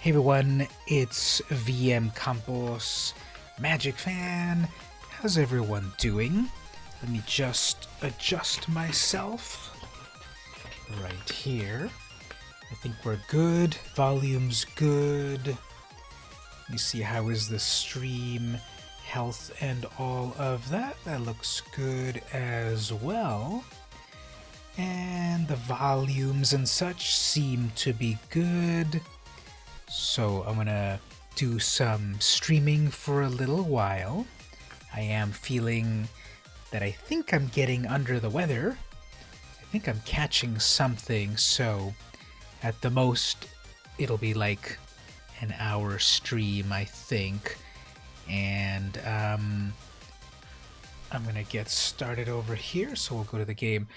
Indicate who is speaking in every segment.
Speaker 1: Hey everyone, it's VM Campos, Magic Fan. How's everyone doing? Let me just adjust myself right here. I think we're good. Volume's good. Let me see, how is the stream health and all of that? That looks good as well. And the volumes and such seem to be good. So I'm gonna do some streaming for a little while. I am feeling that I think I'm getting under the weather. I think I'm catching something, so at the most it'll be like an hour stream, I think. And I'm gonna get started over here, so we'll go to the game.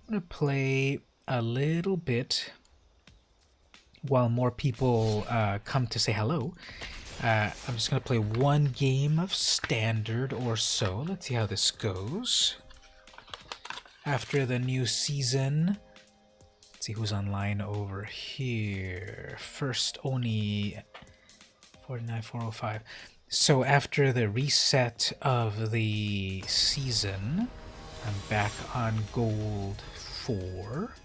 Speaker 1: I'm gonna play a little bit while more people come to say hello. I'm just going to play one game of Standard or so. Let's see how this goes. After the new season, let's see who's online over here. First, Oni 49405. So after the reset of the season, I'm back on Gold 4.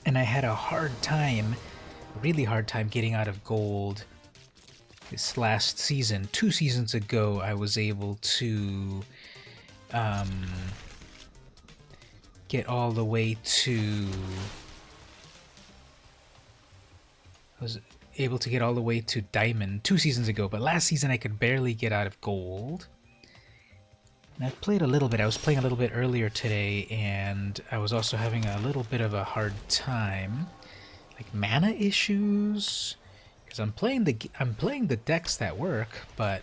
Speaker 1: And I had a really hard time getting out of gold this last season. 2 seasons ago, I was able to get all the way to... diamond 2 seasons ago, but last season I could barely get out of gold. And I've played a little bit. I was playing a little bit earlier today, and I was also having a little bit of a hard time, like mana issues, because I'm playing the decks that work, but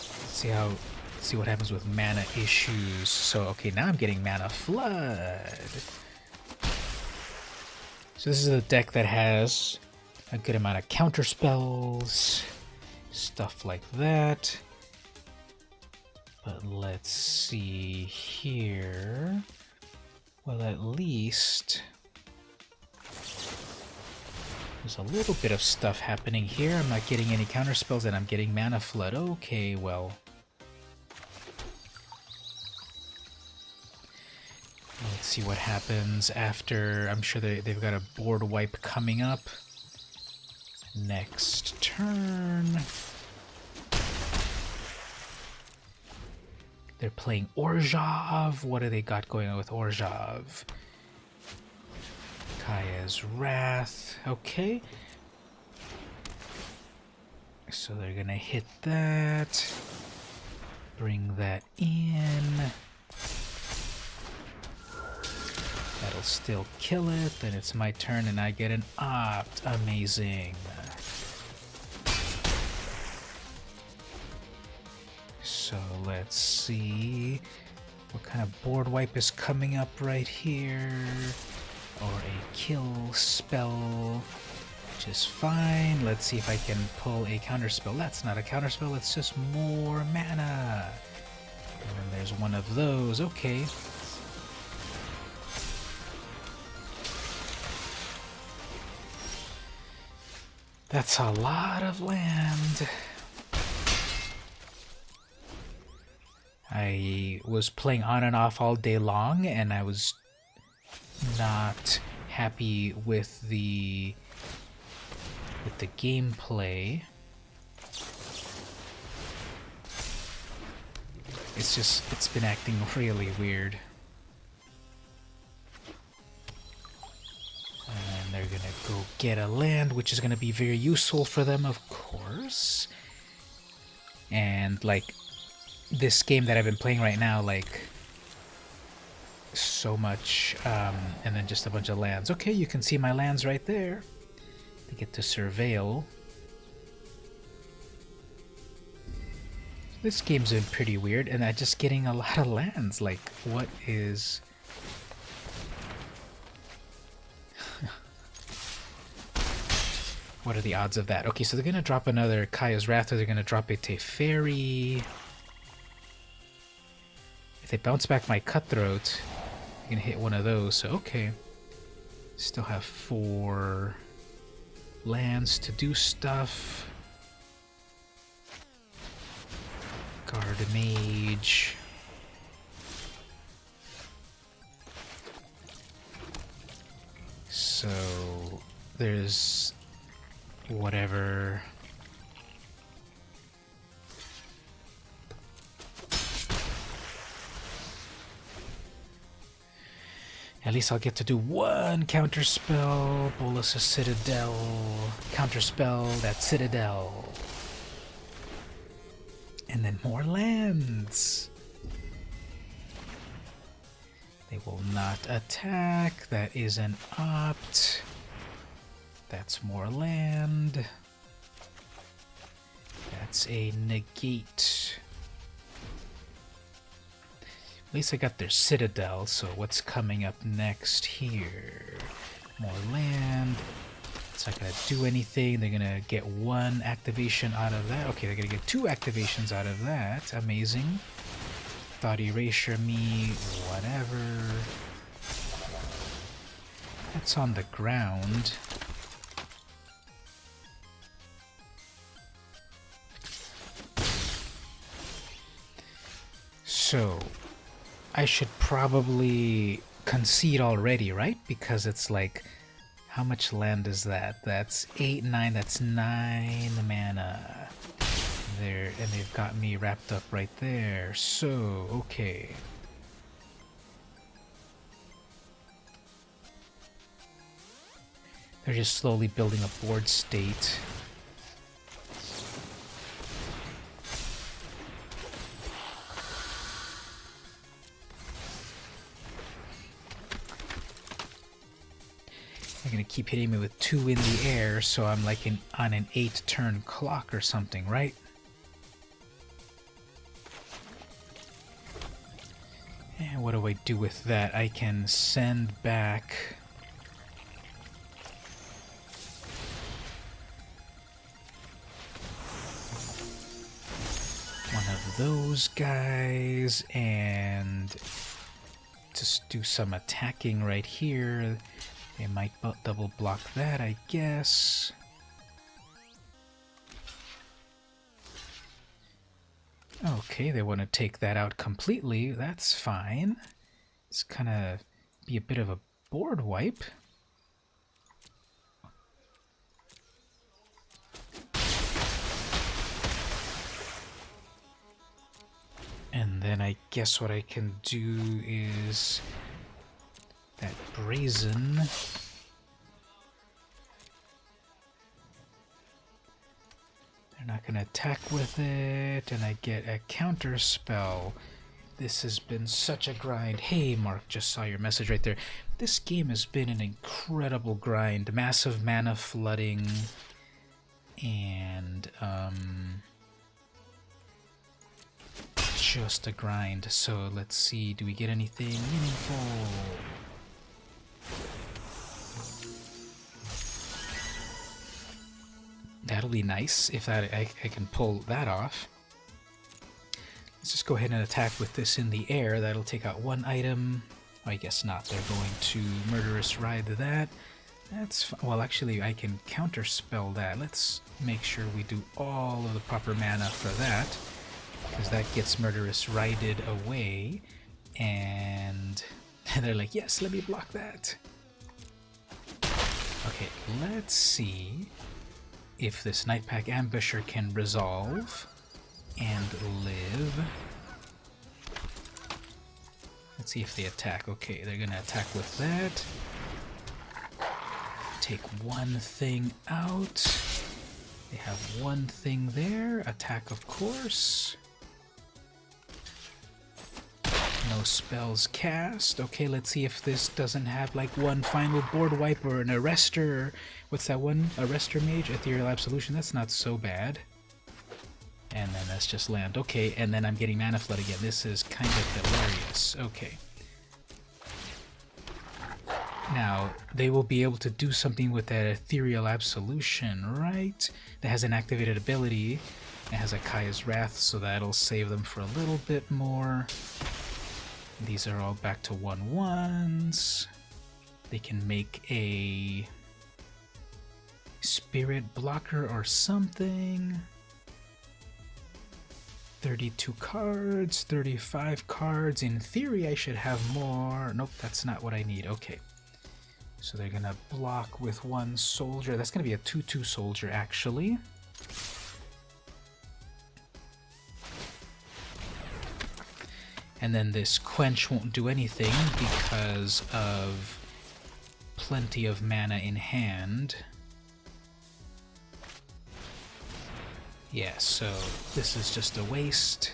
Speaker 1: let's see what happens with mana issues. So okay, now I'm getting mana flood. So this is a deck that has a good amount of counter spells, stuff like that. But let's see here. Well, at least there's a little bit of stuff happening here. I'm not getting any counter spells and I'm getting mana flood. Okay, well. Let's see what happens after. I'm sure they've got a board wipe coming up. Next turn. They're playing Orzhov. What do they got going on with Orzhov? Kaya's Wrath. Okay. So they're gonna hit that. Bring that in. That'll still kill it. Then it's my turn and I get an opt. Amazing. So let's see what kind of board wipe is coming up right here. Or a kill spell, which is fine. Let's see if I can pull a counter spell. That's not a counter spell, it's just more mana. And then there's one of those. Okay. That's a lot of land. I was playing on and off all day long, and I was not happy with the gameplay. It's been acting really weird. And they're gonna go get a land, which is gonna be very useful for them, of course. And like this game that I've been playing right now, like so much, and then just a bunch of lands. Okay, you can see my lands right there. They get to surveil. This game's been pretty weird, and I'm just getting a lot of lands. Like, what is... What are the odds of that? Okay, so they're gonna drop another Kaya's Wrath, or they're gonna drop a Teferi. If they bounce back my Cutthroat, I'm gonna hit one of those, so okay. Still have 4 lands to do stuff. Guard a mage. So there's whatever. At least I'll get to do one counterspell. Bolus a Citadel. Counterspell that Citadel. And then more lands. They will not attack. That is an opt. That's more land. That's a negate. At least I got their Citadel, so what's coming up next here? More land. It's not gonna do anything. They're gonna get one activation out of that. Okay, they're gonna get two activations out of that. Amazing. Thought erasure me, whatever. That's on the ground. So, I should probably concede already, right? Because it's like, how much land is that? That's 8, 9, that's 9 mana. There, and they've got me wrapped up right there. So, okay. They're just slowly building a board state. They're gonna keep hitting me with 2 in the air, so I'm like on an 8-turn clock or something, right? And what do I do with that? I can send back one of those guys and just do some attacking right here. They might double block that, I guess. Okay, they want to take that out completely. That's fine. It's kind of be a bit of a board wipe. And then I guess what I can do is that brazen. They're not going to attack with it, and I get a counter spell. This has been such a grind. Hey, Mark, just saw your message right there. This game has been an incredible grind. Massive mana flooding, and just a grind. So let's see, do we get anything meaningful? That'll be nice if I can pull that off. Let's just go ahead and attack with this in the air. That'll take out one item. Oh, I guess not. They're going to Murderous Ride that. That's well, actually, I can counterspell that. Let's make sure we do all of the proper mana for that, because that gets Murderous Rided away. And they're like, yes, let me block that. Okay, let's see if this Nightpack Ambusher can resolve and live. Let's see if they attack. Okay, they're gonna attack with that. Take one thing out. They have one thing there. Attack, of course. No spells cast. Okay, let's see if this doesn't have like one final board wipe or an arrestor. What's that one? Arrestor Mage? Ethereal Absolution. That's not so bad. And then that's just land. Okay, and then I'm getting Mana Flood again. This is kind of hilarious. Okay. Now, they will be able to do something with that Ethereal Absolution, right? That has an activated ability. It has a Kaya's Wrath, so that'll save them for a little bit more. These are all back to 1/1s. They can make a spirit blocker or something. 32 cards, 35 cards. In theory, I should have more. Nope, that's not what I need. Okay. So they're gonna block with one soldier. That's gonna be a 2/2 soldier, actually. And then this quench won't do anything because of plenty of mana in hand. Yeah, so this is just a waste.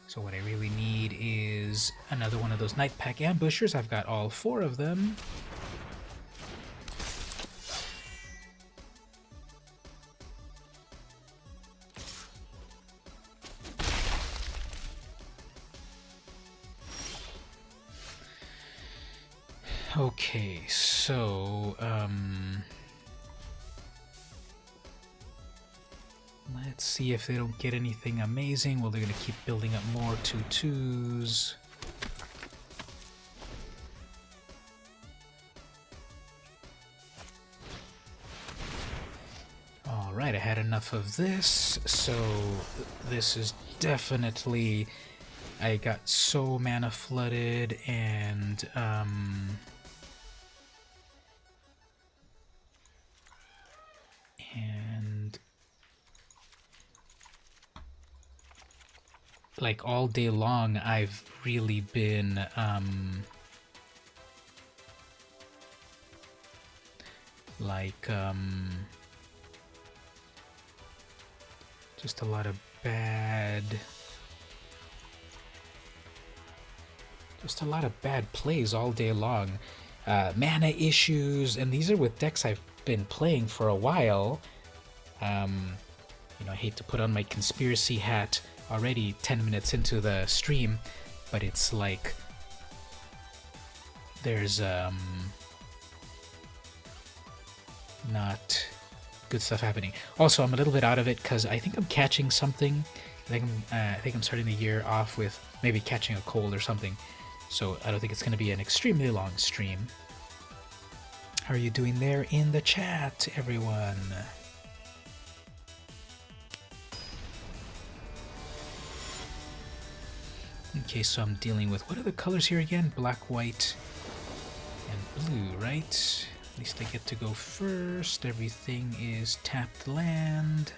Speaker 1: So what I really need is another one of those Night Pack ambushers. I've got all 4 of them. Okay, so, let's see if they don't get anything amazing. Well, they're going to keep building up more 2/2s. Alright, I had enough of this, so this is definitely... I got so mana flooded, and like all day long I've really been just a lot of bad plays all day long. Mana issues, and these are with decks I've been playing for a while. You know, I hate to put on my conspiracy hat already 10 minutes into the stream, but it's like there's not good stuff happening. Also, I'm a little bit out of it because I think I'm catching something. I think I'm starting the year off with maybe catching a cold or something. So I don't think it's going to be an extremely long stream. How are you doing there in the chat, everyone? Okay, so I'm dealing with, what are the colors here again? Black, white, and blue, right? At least I get to go first. Everything is tapped land.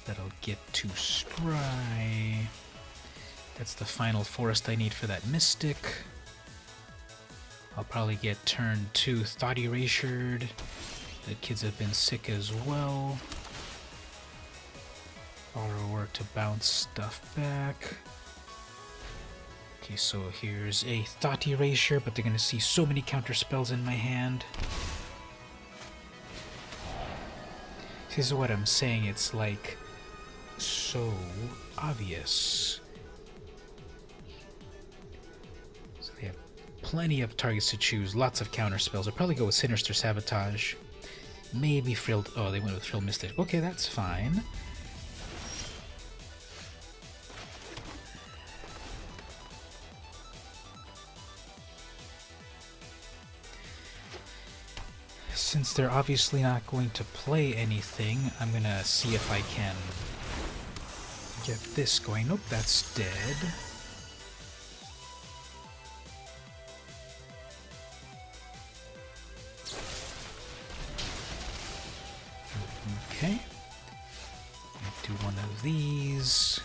Speaker 1: That'll get to scry. That's the final forest I need for that mystic. I'll probably get turn 2 thought erasured. The kids have been sick as well. Borrower to bounce stuff back. Okay, so here's a thought erasure, but they're gonna see so many counter spells in my hand. This is what I'm saying, it's like so obvious. So they have plenty of targets to choose, lots of counter spells. I'll probably go with Sinister Sabotage. Maybe Frilled... Oh, they went with Frilled Mystic. Okay, that's fine. Since they're obviously not going to play anything, I'm gonna see if I can get this going. Nope, that's dead. Okay. Do one of these.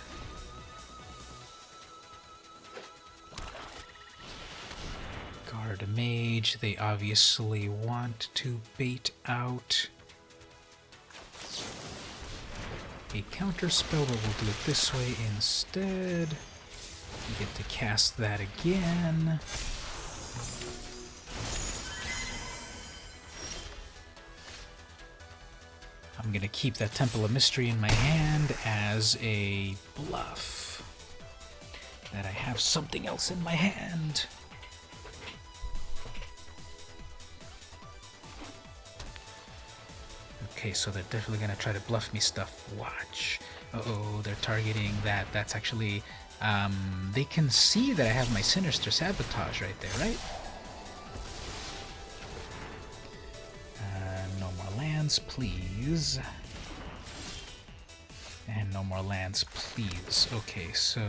Speaker 1: Guard a mage. They obviously want to bait out a counter spell, but we'll do it this way instead. We get to cast that again. I'm gonna keep that Temple of Mystery in my hand as a bluff that I have something else in my hand. Okay, so they're definitely gonna try to bluff me stuff. Watch. Uh-oh, they're targeting that. That's actually They can see that I have my Sinister Sabotage right there, right? No more lands, please. And no more lands, please. Okay, so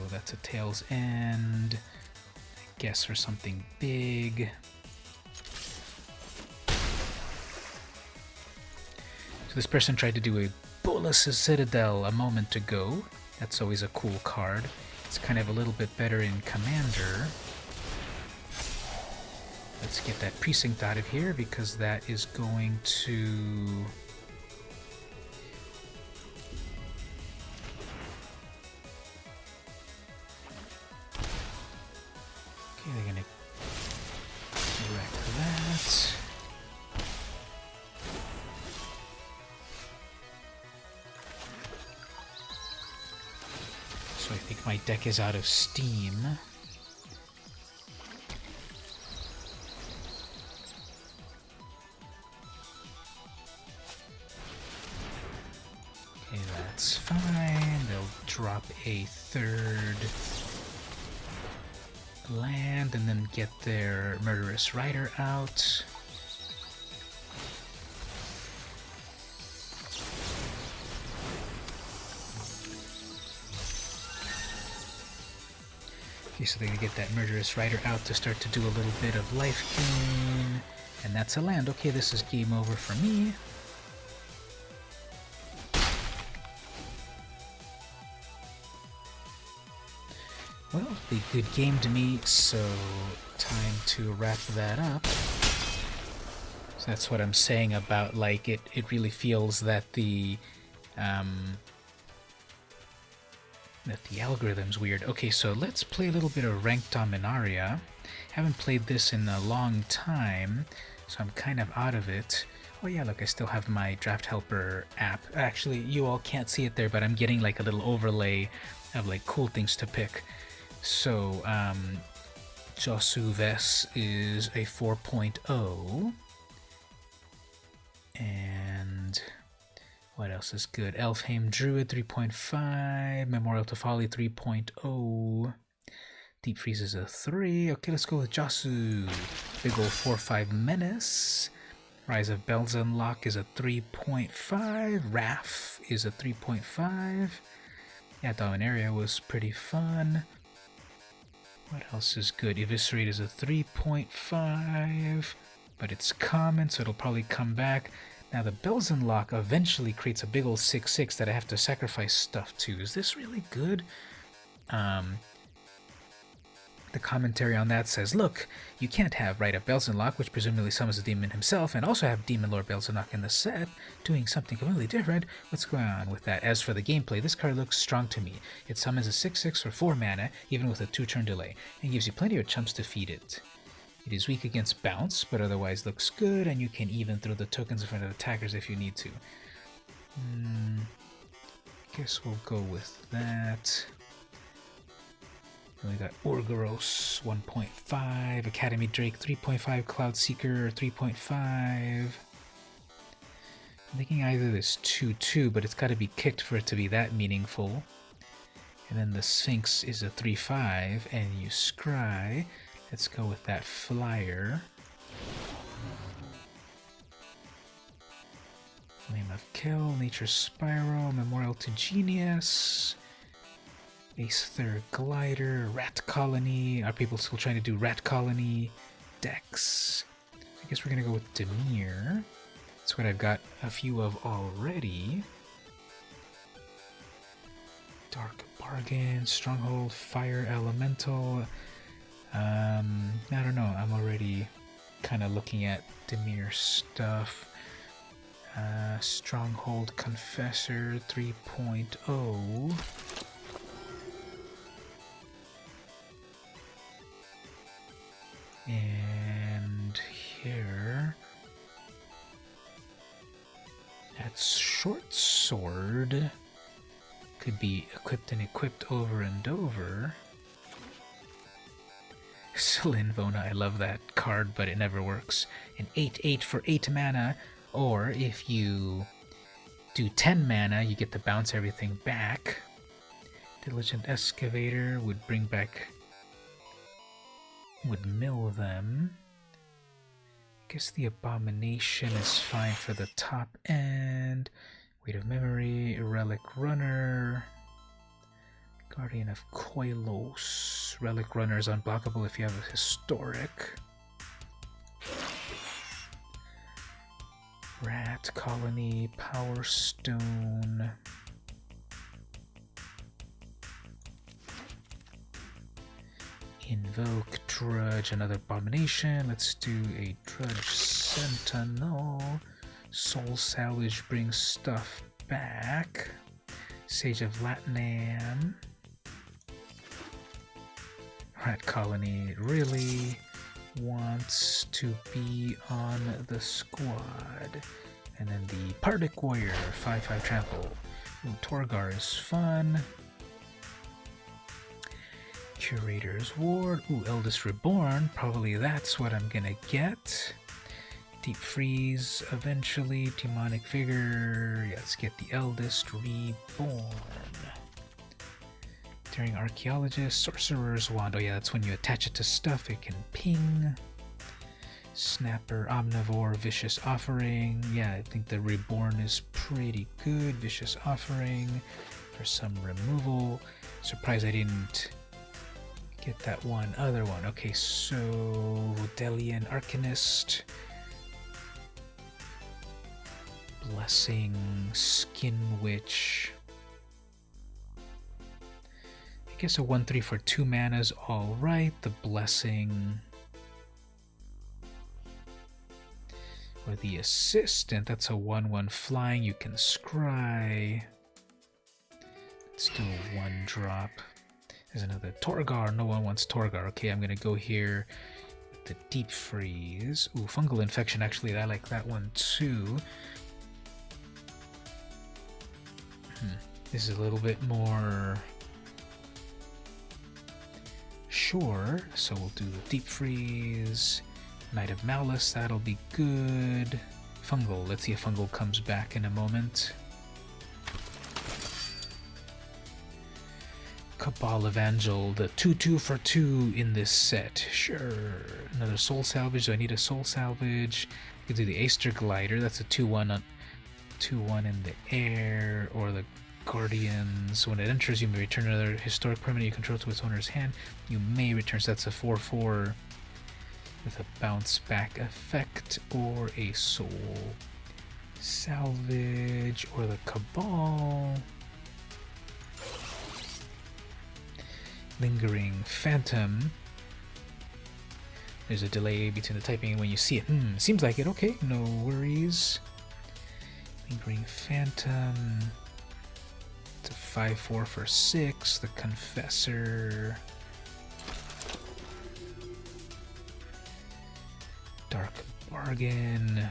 Speaker 1: that's a Tail's End. I guess for something big. So this person tried to do a Bolas' Citadel a moment ago. That's always a cool card. It's kind of a little bit better in Commander. Let's get that Precinct out of here because that is going to... Okay, they're gonna wreck that. So I think my deck is out of steam. Okay, that's fine. They'll drop a third land and then get their Murderous Rider out. Okay, so they're gonna get that Murderous Rider out to start to do a little bit of life gain. And that's a land. Okay, this is game over for me. Well, a good game to me, so time to wrap that up. So that's what I'm saying about, like, it really feels that the algorithm's weird. Okay, so let's play a little bit of ranked Dominaria. Haven't played this in a long time, so I'm kind of out of it. Oh yeah, look, I still have my Draft Helper app. Actually, you all can't see it there, but I'm getting like a little overlay of like cool things to pick. So, Josu Ves is a 4.0. And what else is good? Elfheim Druid 3.5. Memorial to Folly 3.0. Deep Freeze is a 3. Okay, let's go with Josu. Big ol' 4-5 Menace. Rise of Belzenlock is a 3.5. Wrath is a 3.5. Yeah, Dominaria was pretty fun. What else is good? Eviscerate is a 3.5, but it's common, so it'll probably come back. Now the Belzenlock eventually creates a big ol' 6/6 that I have to sacrifice stuff to. Is this really good? The commentary on that says, look, you can't have Rite of Belzenlock, which presumably summons the demon himself, and also have Demon Lord Belzenlock in the set, doing something completely different. What's going on with that? As for the gameplay, this card looks strong to me. It summons a 6/6 for 4 mana, even with a 2-turn delay, and gives you plenty of chumps to feed it. It is weak against bounce, but otherwise looks good, and you can even throw the tokens in front of attackers if you need to. Guess we'll go with that. We got Orgros 1.5, Academy Drake 3.5, Cloud Seeker 3.5. I'm thinking either this 2/2, but it's got to be kicked for it to be that meaningful. And then the Sphinx is a 3/5, and you scry. Let's go with that flyer. Flame of Kill, Nature's Spiral, Memorial to Genius. Ace Third Glider, Rat Colony. Are people still trying to do Rat Colony? Dex. I guess we're gonna go with Demir. That's what I've got a few of already. Dark Bargain, Stronghold, Fire Elemental. I don't know. I'm already kind of looking at Demir stuff. Stronghold Confessor 3.0. And here, that's Short Sword. Could be equipped and equipped over and over. Slinvona, I love that card, but it never works. An 8/8 for 8 mana, or if you do 10 mana, you get to bounce everything back. Diligent Excavator would bring back... would mill them. I guess the Abomination is fine for the top end. Weight of Memory, Relic Runner... Guardian of Koilos. Relic Runner is unblockable if you have a Historic. Rat Colony, Power Stone. Invoke, Drudge, another Abomination. Let's do a Drudge Sentinel. Soul Salvage brings stuff back. Sage of Latnam. Rat Colony really wants to be on the squad. And then the Pardic Warrior, 5/5 Trample. Ooh, Torgar is fun. Curator's Ward. Ooh, Eldest Reborn. Probably that's what I'm gonna get. Deep Freeze eventually. Demonic Vigor. Yeah, let's get the Eldest Reborn. Daring Archaeologist. Sorcerer's Wand. Oh yeah, that's when you attach it to stuff. It can ping. Snapper, Omnivore, Vicious Offering. Yeah, I think the Reborn is pretty good. Vicious Offering for some removal. Surprised I didn't get that one other one. Okay, so Delian Arcanist. Blessing, Skin Witch. I guess a 1/3 for 2 mana is alright. The Blessing. Or the Assistant, that's a 1/1 flying. You can scry. Let's do a 1-drop. There's another Torgar. No one wants Torgar. Okay, I'm gonna go here with the Deep Freeze. Ooh, Fungal Infection. Actually, I like that one too. This is a little bit more sure, so we'll do the Deep Freeze. Knight of Malice, that'll be good. Fungal, let's see if Fungal comes back in a moment. Cabal Evangel, the 2/2 for 2 in this set. Sure. Another Soul Salvage. Do I need a Soul Salvage? I could do the Aster Glider. That's a 2/1 on 2/1 in the air, or the Guardians. When it enters, you may return another historic permanent you control to its owner's hand. You may return, so that's a 4/4 with a bounce back effect, or a Soul Salvage, or the Cabal. Lingering Phantom. There's a delay between the typing and when you see it. Seems like it. Okay, no worries. Lingering Phantom. It's a 5/4 for 6. The Confessor. Dark Bargain.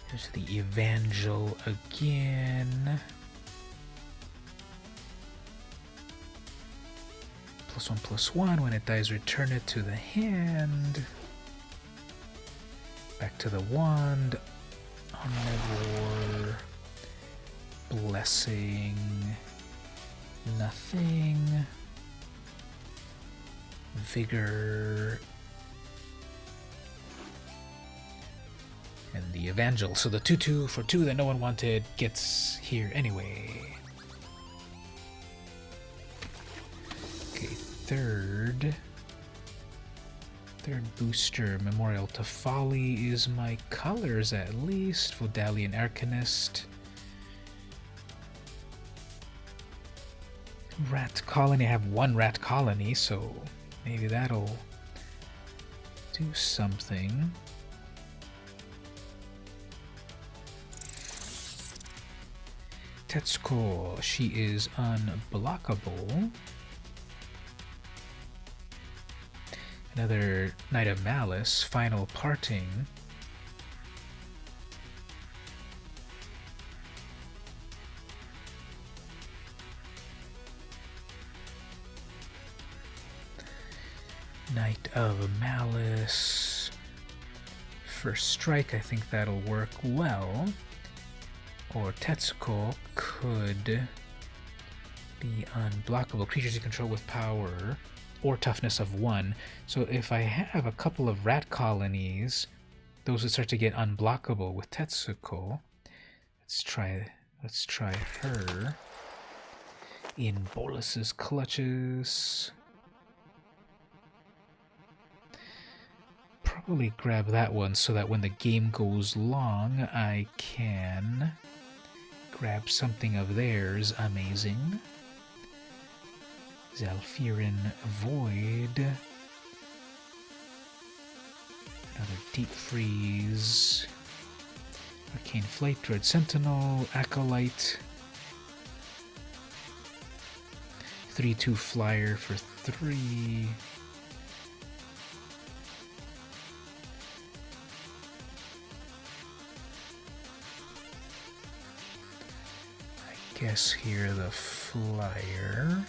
Speaker 1: There's the Evangel again. +1/+1. When it dies, return it to the hand. Back to the wand. Omnivore. Blessing. Nothing. Vigor. And the Evangel. So the 2/2 for 2 that no one wanted gets here anyway. Okay, third booster. Memorial to Folly is my colors at least. Vodalian Arcanist. Rat Colony. I have 1 Rat Colony, so maybe that'll do something. Tetsuko, she is unblockable. Another Knight of Malice, Final Parting. Knight of Malice. First Strike, I think that'll work well. Or Tetsuko could be unblockable. Creatures you control with power or toughness of 1. So if I have a couple of rat colonies, those would start to get unblockable with Tetsuko. Let's try her. In Bolus's clutches. Probably grab that one so that when the game goes long, I can grab something of theirs amazing. Zalfirin Void. Another Deep Freeze. Arcane Flight, Dread Sentinel, Acolyte. 3/2 flyer for 3. I guess here the flyer.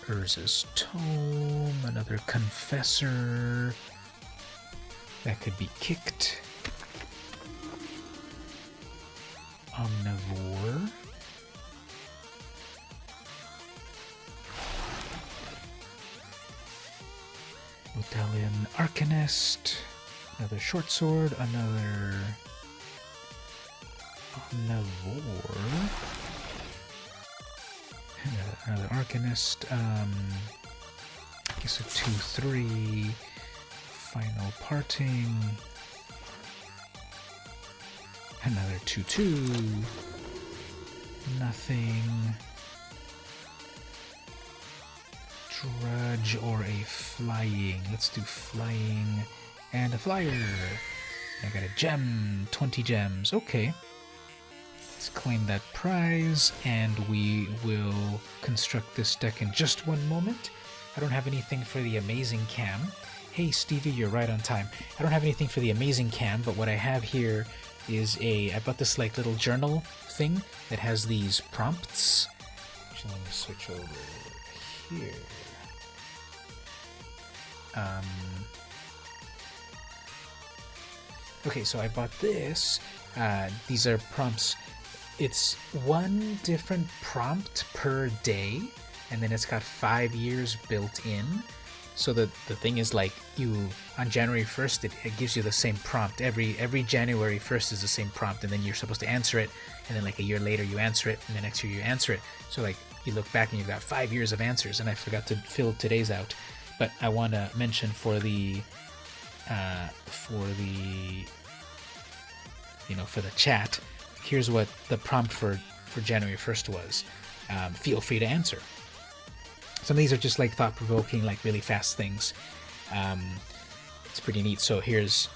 Speaker 1: Urza's Tome, another Confessor. That could be kicked. Omnivore. Medallion Arcanist. Another Short Sword, another Omnivore. Another Arcanist. I guess a 2/3. Final Parting. Another 2/2. Nothing. Drudge or a flying. Let's do flying and a flyer. I got a gem. 20 gems. Okay. Let's claim that prize, and we will construct this deck in just one moment. I don't have anything for the amazing cam. Hey Stevie, you're right on time. I don't have anything for the amazing cam, but what I have here is I bought this like little journal thing that has these prompts. Actually, let me switch over here. Okay, so I bought this. These are prompts. It's one different prompt per day, and then it's got 5 years built in. So the thing is, like, you on January 1st, it gives you the same prompt. Every January 1st is the same prompt, and then you're supposed to answer it, and then like a year later you answer it, and the next year you answer it. So like you look back and you've got 5 years of answers, and I forgot to fill today's out. But I want to mention for the chat, here's what the prompt for January 1st was. Feel free to answer. Some of these are just like thought-provoking, like really fast things. It's pretty neat. So here's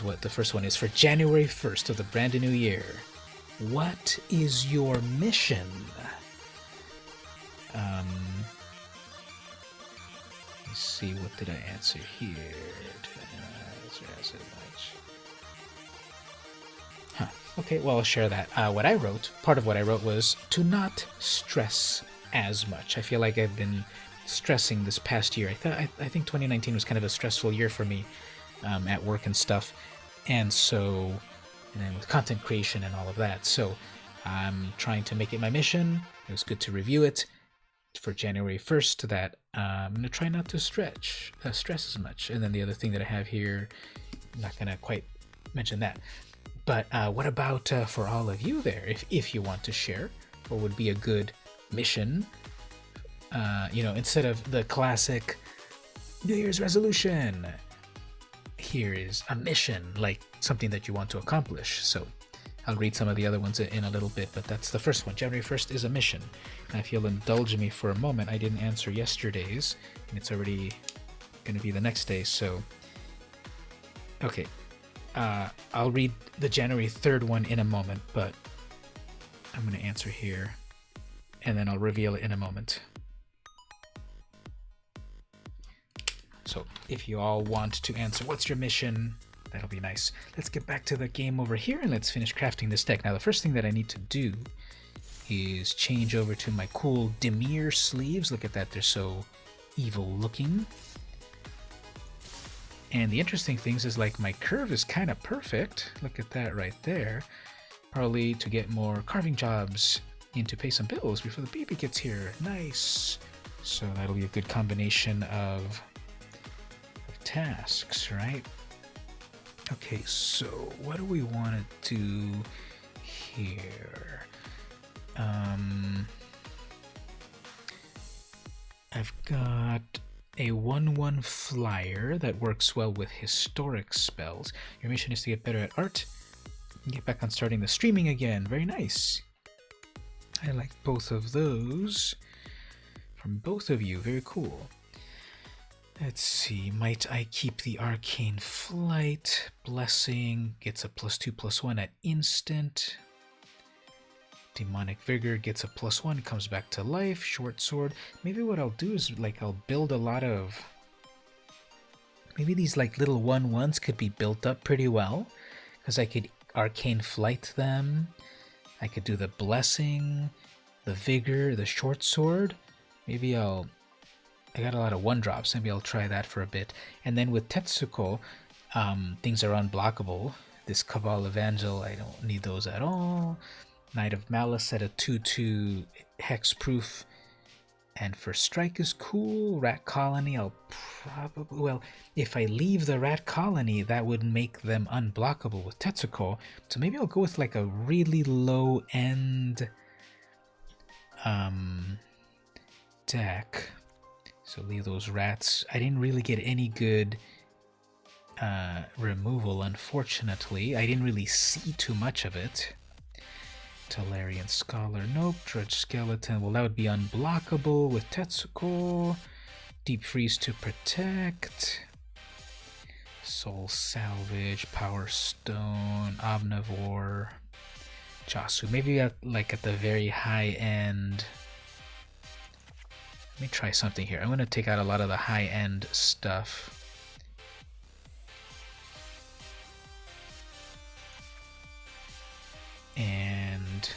Speaker 1: what the first one is. For January 1st of the brand new year, what is your mission? Let's see, what did I answer here? Okay, well, I'll share that. Part of what I wrote was to not stress as much. I feel like I've been stressing this past year. I think 2019 was kind of a stressful year for me at work and stuff. And then with content creation and all of that. So I'm trying to make it my mission. It was good to review it for January 1st that I'm going to try not to stress as much. And then the other thing that I have here, I'm not going to quite mention that. But what about for all of you there, if you want to share, what would be a good mission? Instead of the classic New Year's resolution, here is a mission, like something that you want to accomplish. So I'll read some of the other ones in a little bit, but that's the first one. January 1st is a mission. And if you'll indulge me for a moment, I didn't answer yesterday's, and it's already going to be the next day, so... Okay. I'll read the January 3rd one in a moment, but I'm going to answer here, and then I'll reveal it in a moment. So if you all want to answer, what's your mission? That'll be nice. Let's get back to the game over here, and let's finish crafting this deck. Now, the first thing that I need to do is change over to my cool Dimir sleeves. Look at that, they're so evil looking. And the interesting things is like my curve is kind of perfect. Look at that right there. Probably to get more carving jobs in to pay some bills before the baby gets here. Nice. So that'll be a good combination of tasks, right? Okay, so what do we want to do here? I've got a 1/1 flyer that works well with historic spells. Your mission is to get better at art and get back on starting the streaming again. Very nice. I like both of those from both of you. Very cool. Let's see, might I keep the Arcane Flight? Blessing gets a +2/+1 at instant. Demonic Vigor gets a +1, comes back to life. Short Sword. Maybe what I'll do is like I'll build a lot of... Maybe these like little 1/1s could be built up pretty well. Because I could Arcane Flight them. I could do the Blessing, the Vigor, the Short Sword. Maybe I got a lot of 1-drops. Maybe I'll try that for a bit. And then with Tetsuko, things are unblockable. This Cabal Evangel, I don't need those at all. Knight of Malice at a 2/2 hexproof. And for Strike is cool. Rat Colony, I'll probably... Well, if I leave the Rat Colony, that would make them unblockable with Tetsuko. So maybe I'll go with like a really low-end deck. So leave those rats. I didn't really get any good removal, unfortunately. I didn't really see too much of it. Talarian Scholar, nope. Drudge Skeleton, well that would be unblockable with Tetsuko. Deep Freeze to protect. Soul Salvage, Power Stone, Omnivore, Jasu. Maybe at the very high end. Let me try something here. I'm going to take out a lot of the high-end stuff. And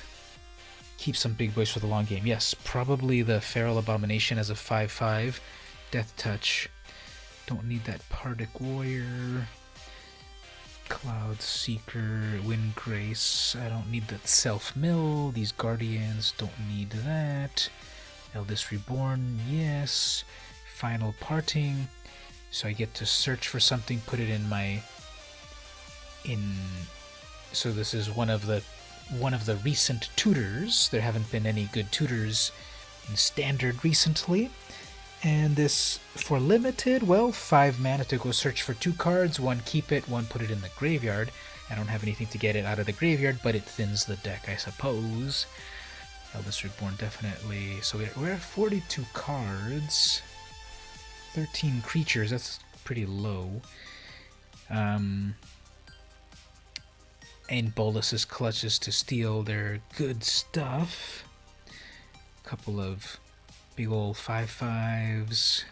Speaker 1: keep some big boys for the long game. Yes, probably the Feral Abomination as a 5/5. Death Touch. Don't need that Pardic Warrior. Cloud Seeker, Wind Grace. I don't need that Self-Mill. These Guardians, don't need that. Eldest Reborn, yes. Final Parting. So I get to search for something, put it in my... So this is one of the recent tutors. There haven't been any good tutors in Standard recently. And this, for limited, well, 5 mana to go search for 2 cards. 1 keep it, 1 put it in the graveyard. I don't have anything to get it out of the graveyard, but it thins the deck, I suppose. Eldest Reborn, definitely. So we're at 42 cards. 13 creatures, that's pretty low. And Bolus's Clutches to steal their good stuff. Couple of big old 5/5s.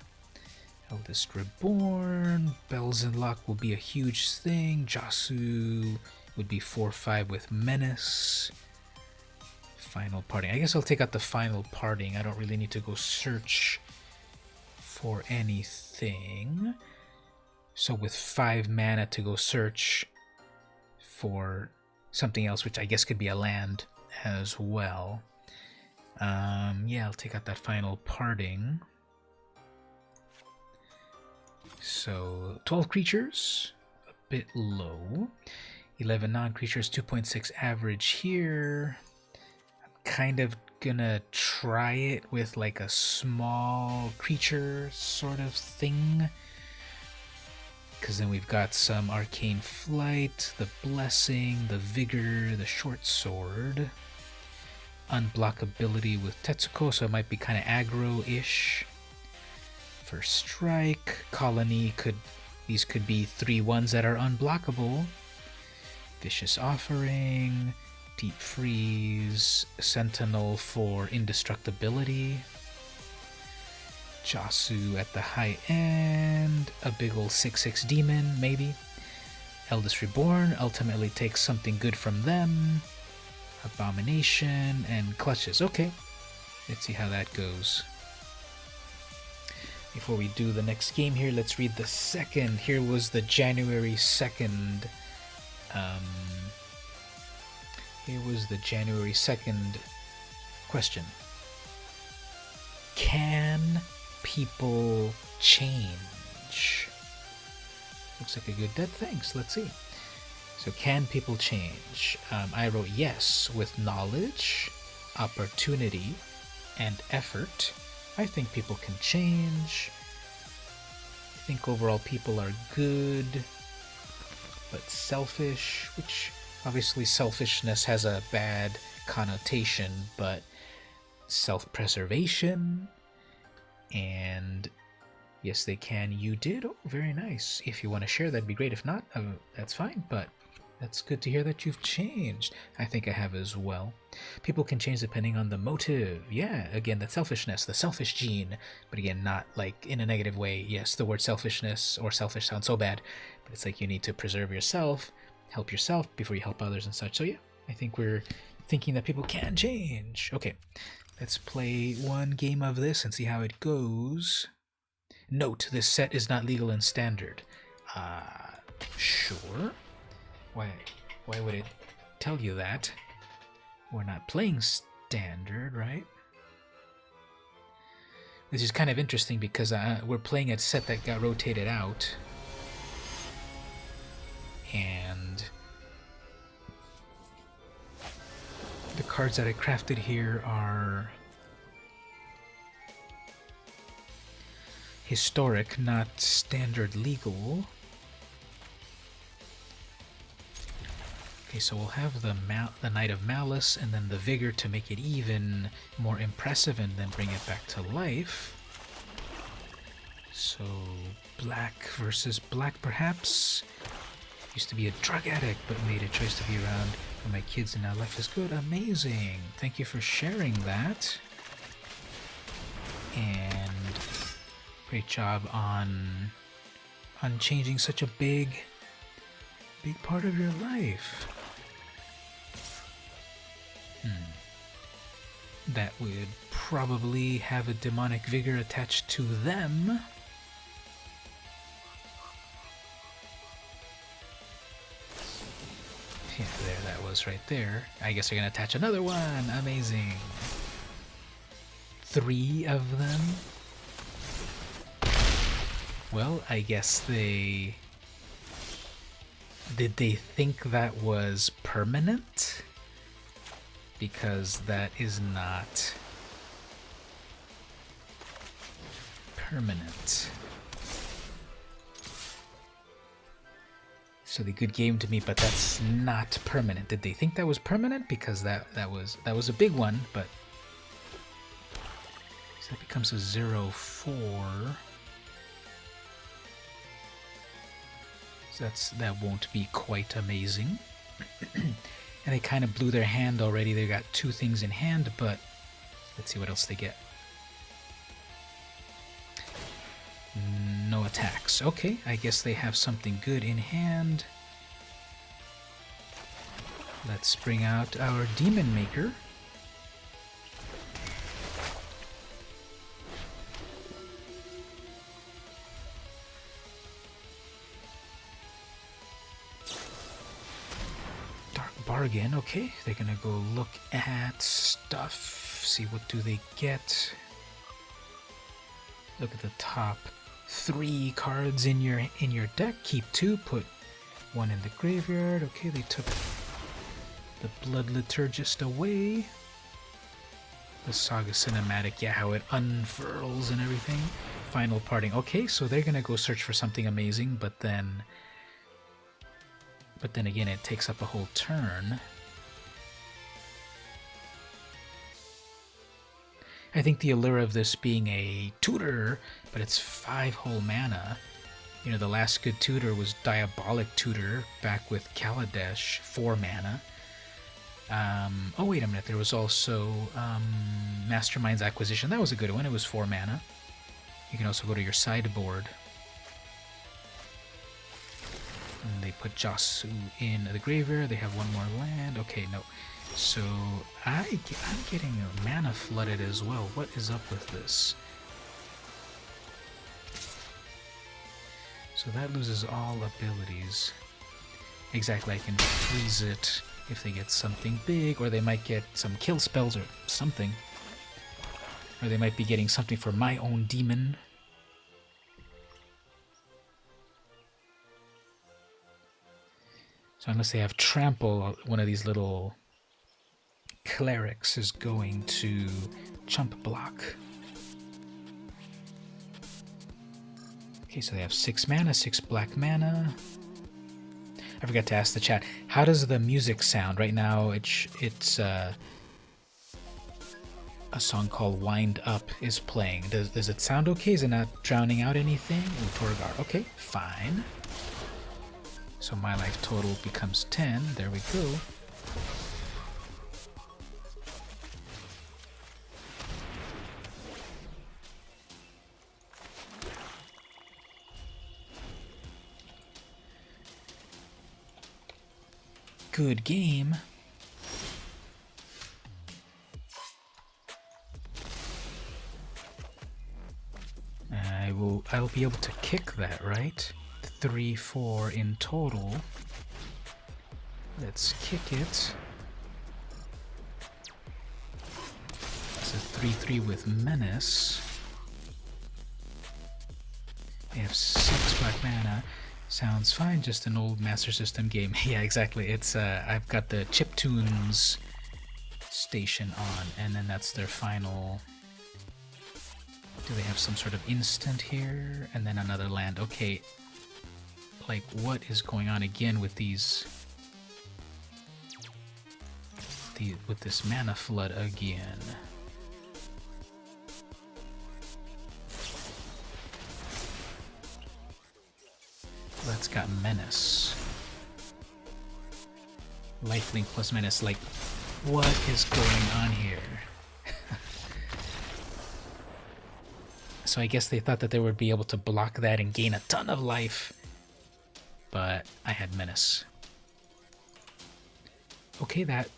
Speaker 1: Eldest Reborn. Bells and Lock will be a huge thing. Jasu would be 4/5 with Menace. Final Parting. I guess I'll take out the Final Parting. I don't really need to go search for anything. So with 5 mana to go search for something else, which I guess could be a land as well. Yeah, I'll take out that Final Parting. So 12 creatures, a bit low. 11 non-creatures, 2.6 average here. I'm kind of gonna try it with like a small creature sort of thing. Because then we've got some Arcane Flight, the Blessing, the Vigor, the Short Sword. Unblockability with Tetsuko, so it might be kind of aggro-ish. For Strike, Colony, these could be 3/1s that are unblockable. Vicious Offering, Deep Freeze, Sentinel for indestructibility. Jasu at the high end, a big ol' 6/6 demon, maybe. Eldest Reborn ultimately takes something good from them. Abomination and Clutches. Okay, let's see how that goes. Before we do the next game here, let's read the second. Here was the January 2nd. Here was the January 2nd question. Can people change? Looks like a good dead. Thanks. Let's see. So, can people change? I wrote yes with knowledge, opportunity, and effort. I think people can change. I think overall people are good, but selfish, which obviously selfishness has a bad connotation, but self-preservation, and yes, they can. You did? Oh, very nice. If you want to share, that'd be great. If not, that's fine, but that's good to hear that you've changed. I think I have as well. People can change depending on the motive. Yeah, again, that selfishness, the selfish gene, but again, not like in a negative way. Yes, the word selfishness or selfish sounds so bad, but it's like you need to preserve yourself, help yourself before you help others and such. So yeah, I think we're thinking that people can change. Okay, let's play one game of this and see how it goes. Note, this set is not legal in standard. Sure. Why would it tell you that? We're not playing standard, right? This is kind of interesting because we're playing a set that got rotated out. And the cards that I crafted here are historic, not standard legal. Okay, so we'll have the Knight of Malice and then the Vigor to make it even more impressive and then bring it back to life. So, black versus black perhaps. Used to be a drug addict but made a choice to be around for my kids and now life is good. Amazing. Thank you for sharing that. And great job on changing such a big part of your life. That would probably have a demonic vigor attached to them. Yeah, there, that was right there. I guess they're gonna attach another one. Amazing. 3 of them. Well, I guess they... Did they think that was permanent? Because that is not permanent. So the good game to me, but that's not permanent. Did they think that was permanent? Because that was a big one, but so that becomes a 0-4. So that won't be quite amazing. And they kind of blew their hand already. They got 2 things in hand, but let's see what else they get. No attacks. Okay, I guess they have something good in hand. Let's bring out our Demon Maker. Bargain. Okay, they're gonna go look at stuff, see what do they get. Look at the top 3 cards in your deck. Keep 2, put 1 in the graveyard. Okay, they took the Blood Liturgist away. The Saga Cinematic, yeah, how it unfurls and everything. Final parting. Okay, so they're gonna go search for something amazing, but then again, it takes up a whole turn. I think the allure of this being a tutor, but it's 5 whole mana. You know, the last good tutor was Diabolic Tutor back with Kaladesh, 4 mana. Oh, wait a minute, there was also Mastermind's Acquisition. That was a good one, it was 4 mana. You can also go to your sideboard. And they put Jasu in the graveyard. They have 1 more land. Okay, no. So I'm getting mana flooded as well. What is up with this? So that loses all abilities. Exactly, I can freeze it if they get something big, or they might get some kill spells or something. Or they might be getting something for my own demon. So unless they have trample, one of these little clerics is going to chump block. Okay, so they have 6 mana, 6 black mana. I forgot to ask the chat, how does the music sound? Right now, it's a song called Wind Up is playing. Does it sound okay? Is it not drowning out anything? Ooh, Torgar. Okay, fine. So my life total becomes 10. There we go. Good game. I'll be able to kick that, right? 3, 4 in total. Let's kick it. It's a 3/3 with Menace. They have 6 black mana. Sounds fine, just an old Master System game. Yeah, exactly. It's I've got the chiptunes station on, and then that's their final. Do they have some sort of instant here? And then another land. Okay. Like, what is going on again with these... with this mana flood again? That's got Menace. Lifelink plus Menace. Like, what is going on here? So I guess they thought that they would be able to block that and gain a ton of life. But I had Menace. Okay, that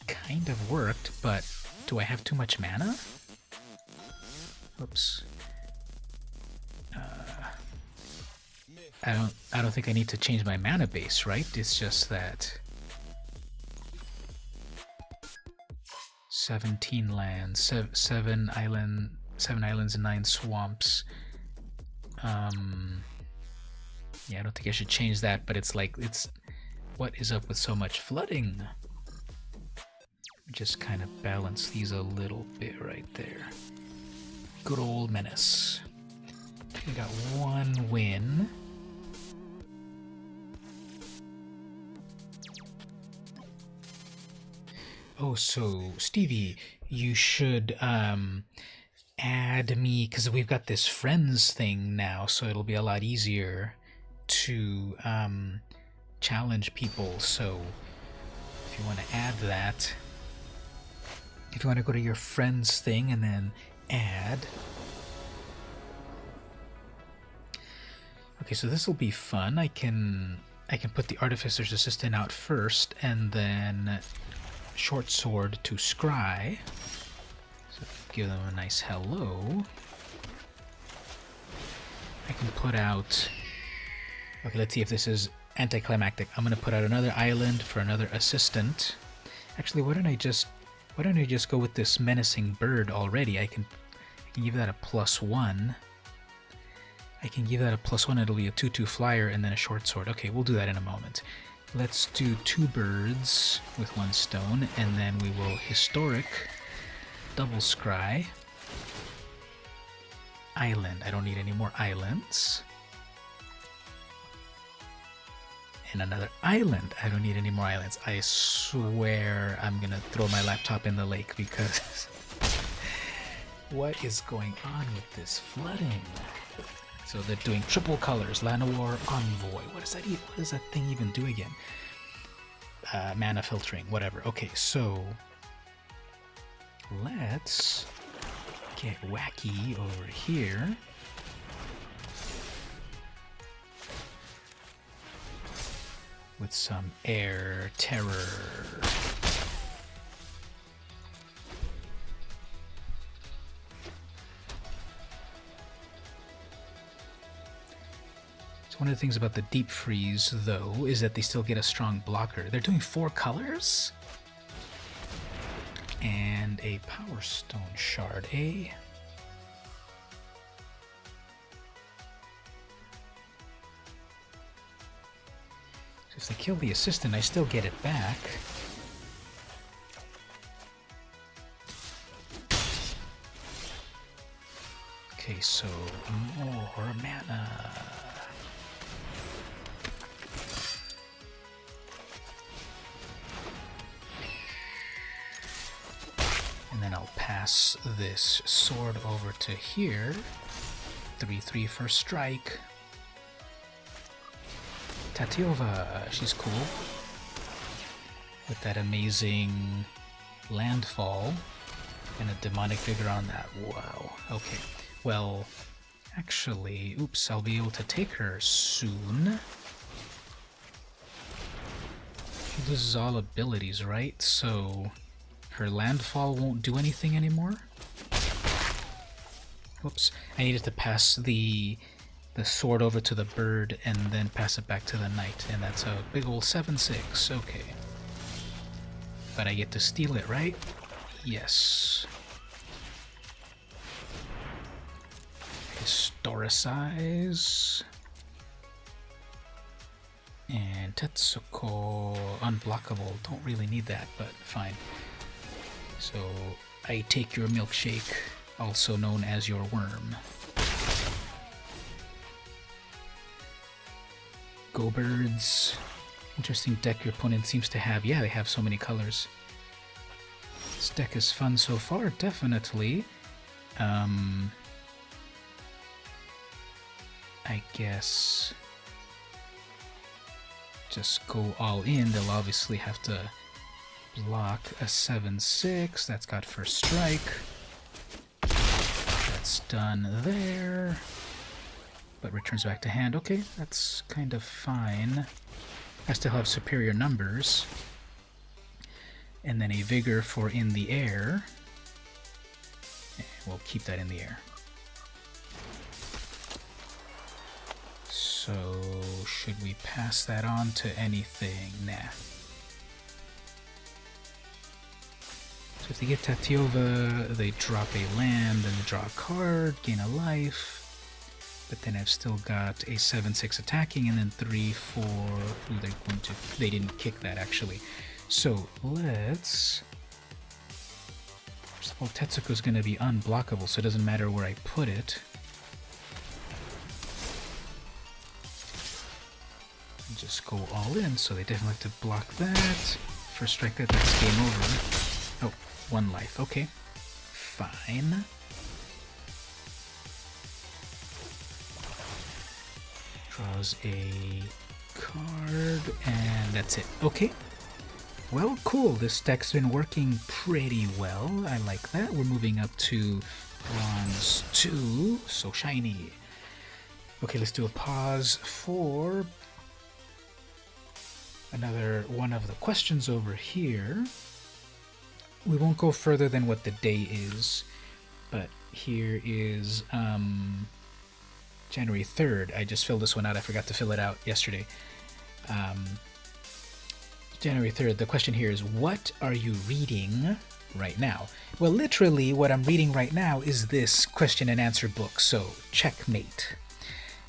Speaker 1: kind of worked, but do I have too much mana? Oops. I don't think I need to change my mana base, right? It's just that 17 lands, 7 islands and 9 swamps. Yeah, I don't think I should change that, but it's like, what is up with so much flooding? Just kind of balance these a little bit right there. Good old Menace. We got 1 win. Oh, so Stevie, you should add me, because we've got this friends thing now, so it'll be a lot easier to challenge people. So if you want to add that, if you want to go to your friends thing and then add. Okay, so this will be fun. I can put the Artificer's Assistant out first, and then Short Sword to Scry. So give them a nice hello. I can put out... Okay, let's see if this is anticlimactic. I'm going to put out another island for another assistant. Actually, why don't I just go with this menacing bird already? I can give that a +1. I can give that a +1. It'll be a 2/2 flyer and then a short sword. Okay, we'll do that in a moment. Let's do 2 birds with 1 stone, and then we will historic, double scry, island. I don't need any more islands. And another island. I don't need any more islands. I swear I'm gonna throw my laptop in the lake because what is going on with this flooding? So they're doing triple colors, Llanowar Envoy. What does that what does that thing even do again? Mana filtering, whatever. Okay, so let's get wacky over here. With some air terror. So one of the things about the deep freeze, though, is that they still get a strong blocker. They're doing 4 colors? And a Power Stone Shard, eh? So if they kill the assistant, I still get it back. Okay, so more mana. And then I'll pass this sword over to here. 3/3 for strike. Tatiova, she's cool. With that amazing landfall and a demonic vigor on that. Wow. Okay. Well, actually, oops, I'll be able to take her soon. She loses all abilities, right? So her landfall won't do anything anymore? Whoops. I needed to pass the sword over to the bird and then pass it back to the knight, and that's a big ol' 7/6. Okay. But I get to steal it, right? Yes. Historicize. And Tetsuko, unblockable. Don't really need that, but fine. So I take your milkshake, also known as your worm. Go birds. Interesting deck your opponent seems to have. Yeah, they have so many colors. This deck is fun so far, definitely. I guess just go all in. They'll obviously have to block a 7/6. That's got first strike. That's done there. But returns back to hand. Okay, that's kind of fine. I still have superior numbers. And then a vigor for in the air. And we'll keep that in the air. So, should we pass that on to anything? Nah. So if they get Tatiova, they drop a land and they draw a card, gain a life. But then I've still got a 7/6 attacking and then 3/4. Ooh, they're going to. They didn't kick that actually. So let's. First of all, Tetsuko's going to be unblockable, so it doesn't matter where I put it. Just go all in, so they definitely have to block that. First strike that, that's game over. Oh, 1 life. Okay. Fine. Draws a card, and that's it. Okay. Well, cool. This deck's been working pretty well. I like that. We're moving up to Bronze 2. So shiny. Okay, let's do a pause for another one of the questions over here. We won't go further than what the day is, but here is January 3rd. I just filled this one out. I forgot to fill it out yesterday. January 3rd. The question here is, what are you reading right now? Well, literally, what I'm reading right now is this question and answer book, so checkmate.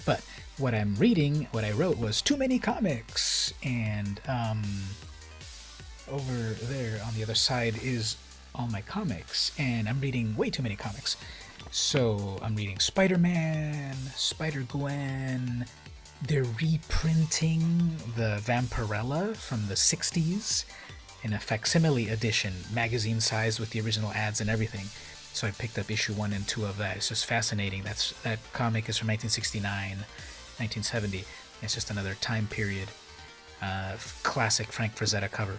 Speaker 1: But what I'm reading, what I wrote was too many comics, and over there on the other side is all my comics, and I'm reading way too many comics. So I'm reading Spider-Man, Spider-Gwen. They're reprinting the Vampirella from the 60s in a facsimile edition, magazine size with the original ads and everything. So I picked up issue 1 and 2 of that. It's just fascinating. That comic is from 1969, 1970. It's just another time period. Classic Frank Frazetta cover.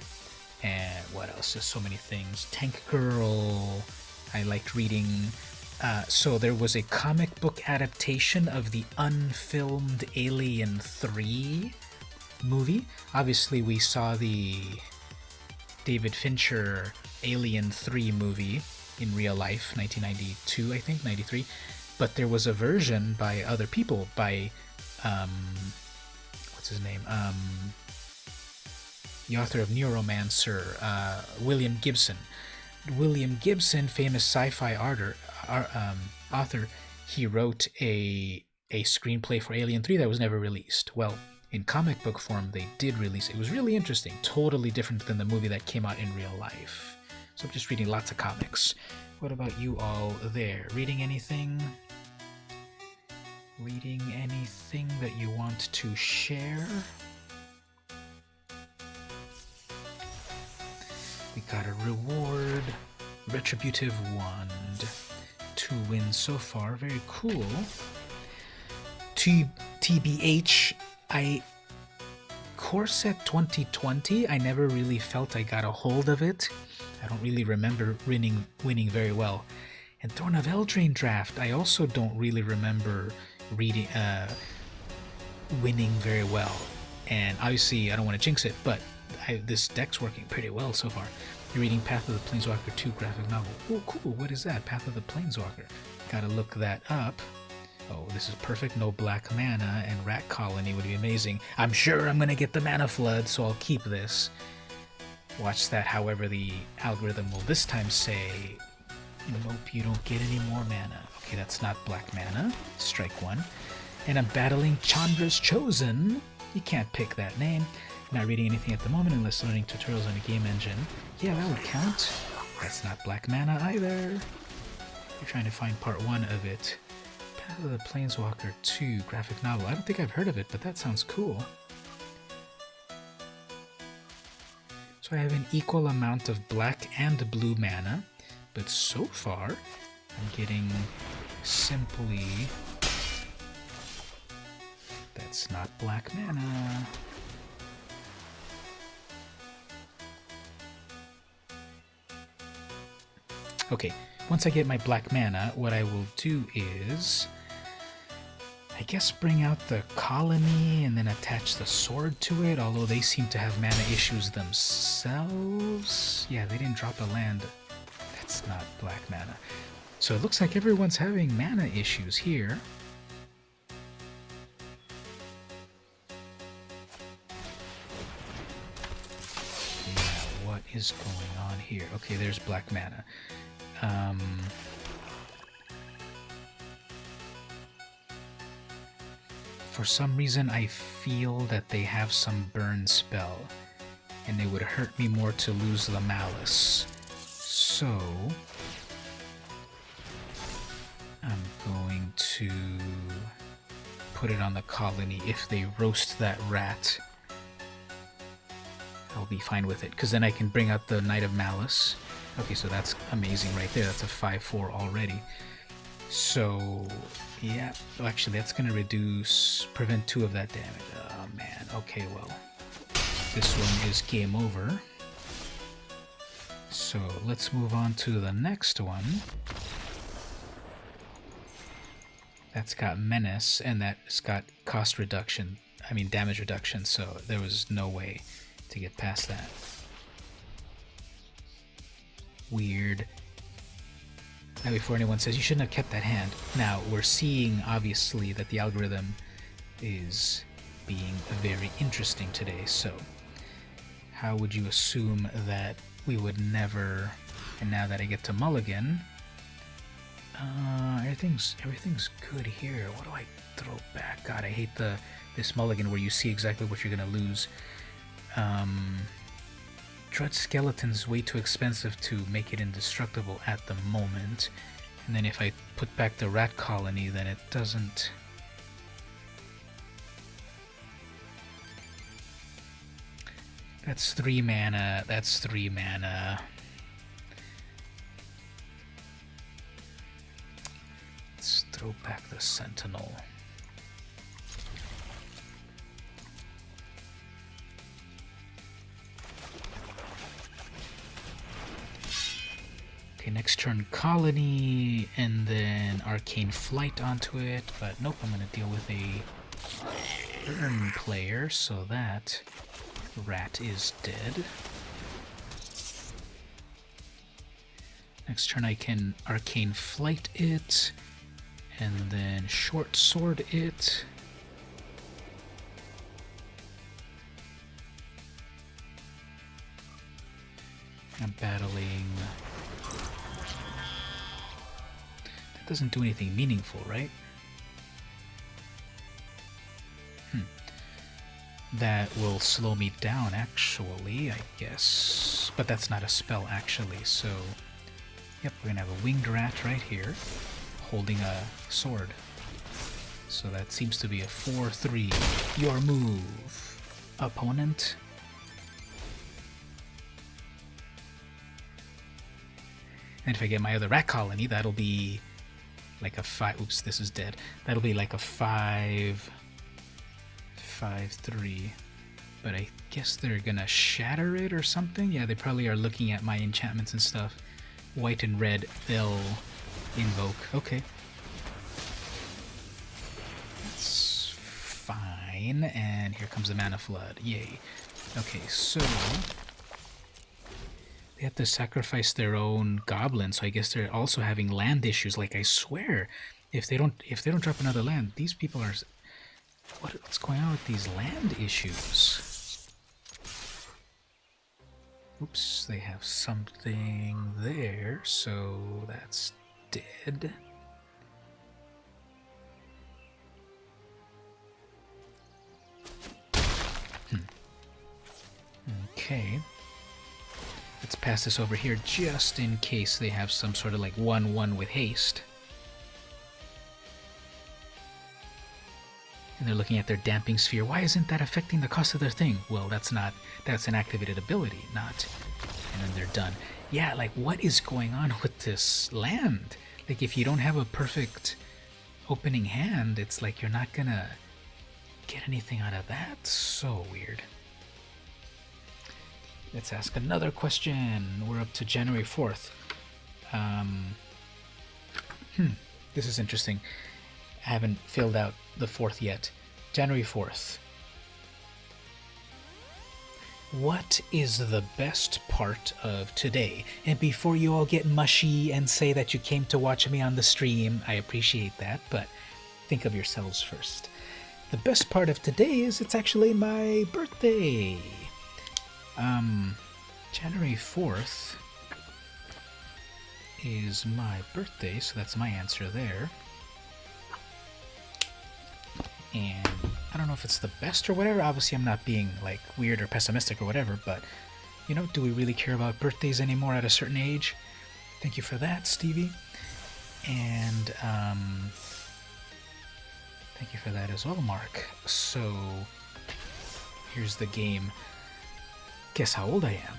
Speaker 1: And what else? Just so many things. Tank Girl. I liked reading. So there was a comic book adaptation of the unfilmed Alien 3 movie. Obviously, we saw the David Fincher Alien 3 movie in real life, 1992, I think, 93. But there was a version by other people, by what's his name? The author of Neuromancer, William Gibson. William Gibson, famous sci-fi author, he wrote a screenplay for Alien 3 that was never released. Well, in comic book form, they did release it. It was really interesting, totally different than the movie that came out in real life. So I'm just reading lots of comics. What about you all there? Reading anything? Reading anything that you want to share? We got a reward, Retributive Wand. 2 wins so far, very cool. TBH, Corset 2020, I never really felt I got a hold of it. I don't really remember winning very well. And Thorn of Eldraine Draft, I also don't really remember winning very well. And obviously, I don't want to jinx it, but this deck's working pretty well so far. You're reading Path of the Planeswalker 2 graphic novel. Oh, cool. What is that? Path of the Planeswalker. Gotta look that up. Oh, this is perfect. No black mana, and Rat Colony would be amazing. I'm sure I'm gonna get the Mana Flood, so I'll keep this. Watch that, however, the algorithm will this time say, nope, you don't get any more mana. Okay, that's not black mana. Strike 1. And I'm battling Chandra's Chosen. You can't pick that name. Not reading anything at the moment unless learning tutorials on a game engine. Yeah, that would count. That's not black mana either. You're trying to find part 1 of it. Path of the Planeswalker 2 graphic novel. I don't think I've heard of it, but that sounds cool. So I have an equal amount of black and blue mana, but so far I'm getting simply... That's not black mana. Okay, once I get my black mana, what I will do is, I guess, bring out the colony and then attach the sword to it, although they seem to have mana issues themselves. Yeah, they didn't drop a land. That's not black mana. So it looks like everyone's having mana issues here. Yeah, what is going on here? Okay, there's black mana. For some reason, I feel that they have some burn spell, and it would hurt me more to lose the Malice. So, I'm going to put it on the colony. If they roast that rat, I'll be fine with it, because then I can bring out the Knight of Malice. Okay, so that's amazing right there. That's a 5/4 already. So, yeah. Oh, actually, that's going to prevent 2 of that damage. Oh, man. Okay, well. This one is game over. So, let's move on to the next one. That's got Menace, and that's got cost reduction. I mean, damage reduction, so there was no way to get past that. Weird. Now, before anyone says you shouldn't have kept that hand. Now, we're seeing, obviously, that the algorithm is being very interesting today, so how would you assume that we would never, and now that I get to mulligan, everything's good here. What do I throw back? God, I hate this mulligan where you see exactly what you're gonna lose. Dread Skeleton's way too expensive to make it indestructible at the moment. And then if I put back the Rat Colony, then it doesn't... That's 3 mana. That's 3 mana. Let's throw back the Sentinel. Okay, next turn Colony, and then Arcane Flight onto it, but nope, I'm going to deal with a Burn player, so that rat is dead. Next turn I can Arcane Flight it, and then Short Sword it. I'm battling... That doesn't do anything meaningful, right? That will slow me down, actually, I guess. But that's not a spell, actually, so... Yep, we're gonna have a winged rat right here, holding a sword. So that seems to be a 4-3. Your move, opponent. And if I get my other rat colony, that'll be like a 5... Oops, this is dead. That'll be like a 5-3. But I guess they're gonna shatter it or something? Yeah, they probably are looking at my enchantments and stuff. White and red, they'll invoke. Okay. That's fine. And here comes the mana flood. Yay. Okay, so... They have to sacrifice their own goblin, so I guess they're also having land issues. Like, I swear, if they don't drop another land, these people are... What's going on with these land issues? Oops, they have something there, so that's dead. Okay. Let's pass this over here just in case they have some sort of like 1/1 with haste. And they're looking at their damping sphere. Why isn't that affecting the cost of their thing? Well, that's an activated ability, not. And then they're done. Yeah, like what is going on with this land? Like if you don't have a perfect opening hand, it's like you're not gonna get anything out of that. So weird. Let's ask another question. We're up to January 4th. This is interesting. I haven't filled out the 4th yet. January 4th. What is the best part of today? And before you all get mushy and say that you came to watch me on the stream, I appreciate that, but think of yourselves first. The best part of today is it's actually my birthday. January 4th is my birthday, so that's my answer there. And I don't know if it's the best or whatever. Obviously, I'm not being like weird or pessimistic or whatever, but you know, do we really care about birthdays anymore at a certain age? Thank you for that, Stevie. And thank you for that as well, Mark. So here's the game. Guess how old I am.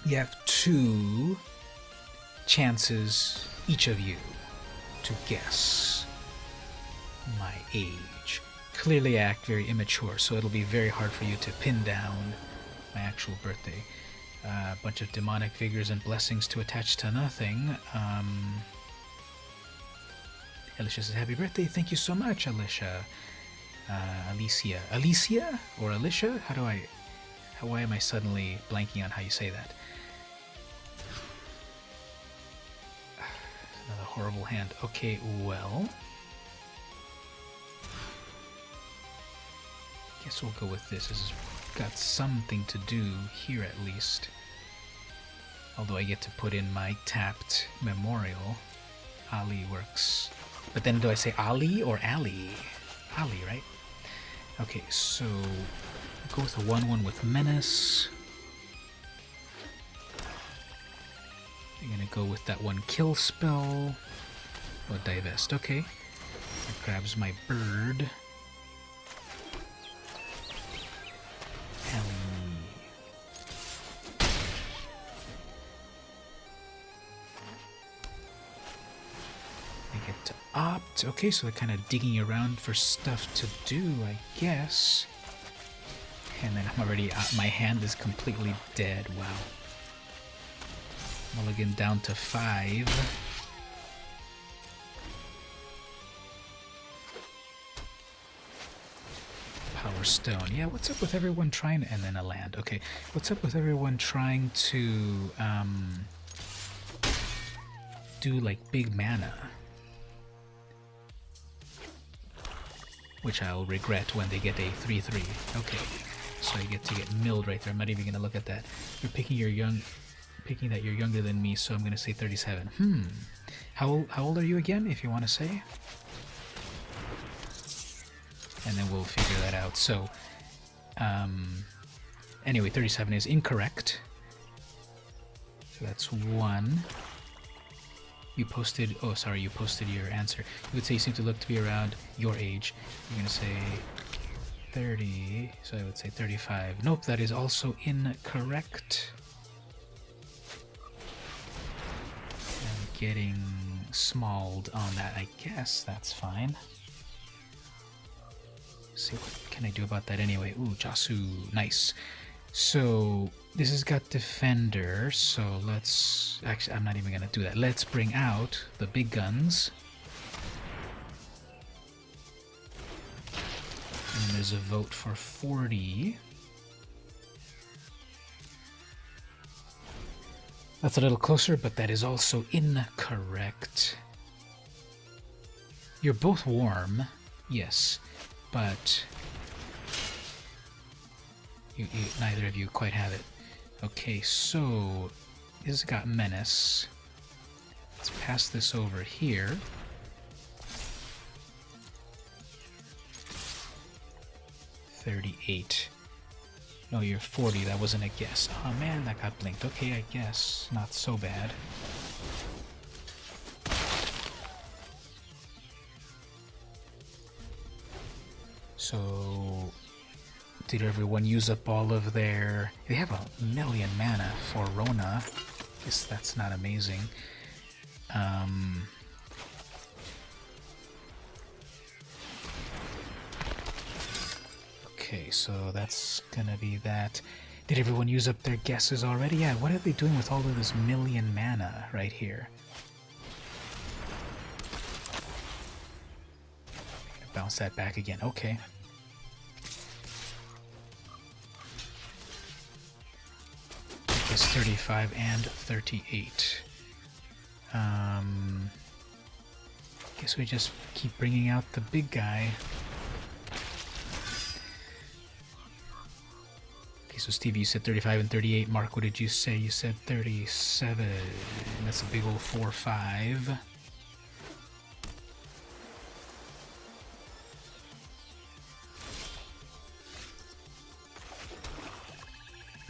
Speaker 1: You have 2 chances, each of you, to guess my age. Clearly I act very immature, so it'll be very hard for you to pin down my actual birthday. A bunch of demonic vigors and blessings to attach to nothing. Alicia says, happy birthday. Thank you so much, Alicia. Alicia. Alicia? Or Alicia? Why am I suddenly blanking on how you say that? Another horrible hand. Okay, well... Guess we'll go with this. This has got something to do here at least. Although I get to put in my tapped memorial. Ali works. But then do I say Ali or Ali? Ali, right? Okay, so... Go with a 1/1 with Menace. I'm gonna go with that 1 kill spell. Oh, divest. Okay. That grabs my bird. I get to opt. Okay, so they're kind of digging around for stuff to do, I guess. And then I'm already, my hand is completely dead. Wow. Mulligan down to 5. Power Stone. Yeah, what's up with everyone trying, and then a land. Okay, what's up with everyone trying to do like big mana? Which I'll regret when they get a 3/3. Okay. so I get to get milled right there. I'm not even gonna look at that. You're picking that you're younger than me, so I'm gonna say 37. How old are you again, if you want to say? And then we'll figure that out. So, anyway, 37 is incorrect. So that's 1. You posted, oh sorry, you posted your answer. You would say you seem to look to be around your age. You're gonna say 30, so I would say 35. Nope, that is also incorrect. I'm getting smalled on that. I guess that's fine. Let's see, what can I do about that anyway? Ooh, Jasu, nice. So this has got defender, so let's, actually I'm not even gonna do that. Let's bring out the big guns. And there's a vote for 40. That's a little closer, but that is also incorrect. You're both warm, yes, but you neither of you quite have it. Okay, so this has got menace. Let's pass this over here. $38. No, you're 40. That wasn't a guess. Oh man, that got blinked. Okay, I guess not so bad. So, did everyone use up all of their... They have 1,000,000 mana for Rona. Guess that's not amazing. Okay, so that's gonna be that. Did everyone use up their guesses already? Yeah, what are they doing with all of this 1,000,000 mana right here? Bounce that back again. Okay. It's 35 and 38. Guess we just keep bringing out the big guy. Okay, so Stevie, you said 35 and 38. Mark, what did you say? You said 37. That's a big old 4-5.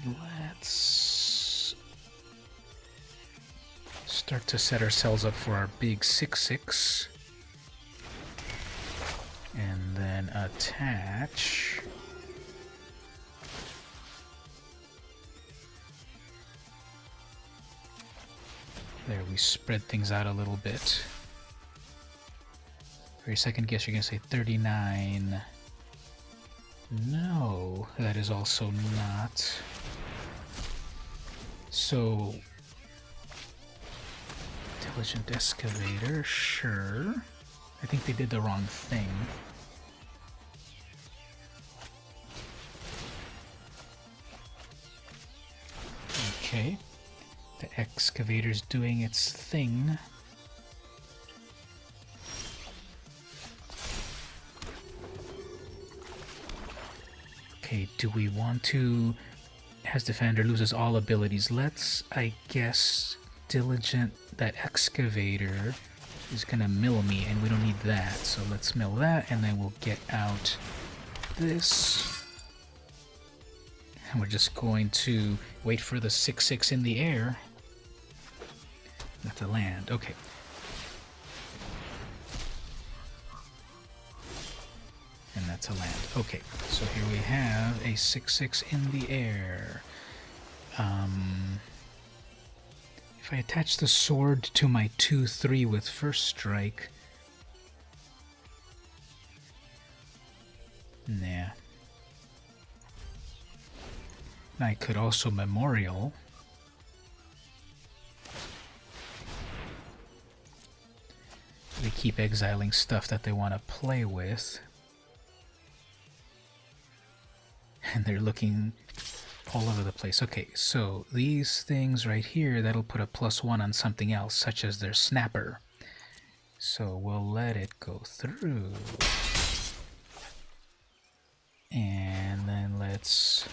Speaker 1: Let's start to set ourselves up for our big 6-6. And then attach. There, we spread things out a little bit. For your second guess, you're going to say 39. No, that is also not. So, intelligent excavator, sure. I think they did the wrong thing. Okay, the excavator's doing its thing. Okay, do we want to... Has defender loses all abilities. Let's, I guess, diligent that excavator is gonna mill me, and we don't need that. So let's mill that, and then we'll get out this. And we're just going to wait for the 6-6 in the air. That's a land. Okay. And that's a land. Okay, so here we have a 6-6 in the air. If I attach the sword to my 2-3 with first strike... Nah. I could also memorial. They keep exiling stuff that they want to play with. And they're looking all over the place. Okay, so these things right here, that'll put a +1 on something else, such as their snapper. So we'll let it go through. And then let's let's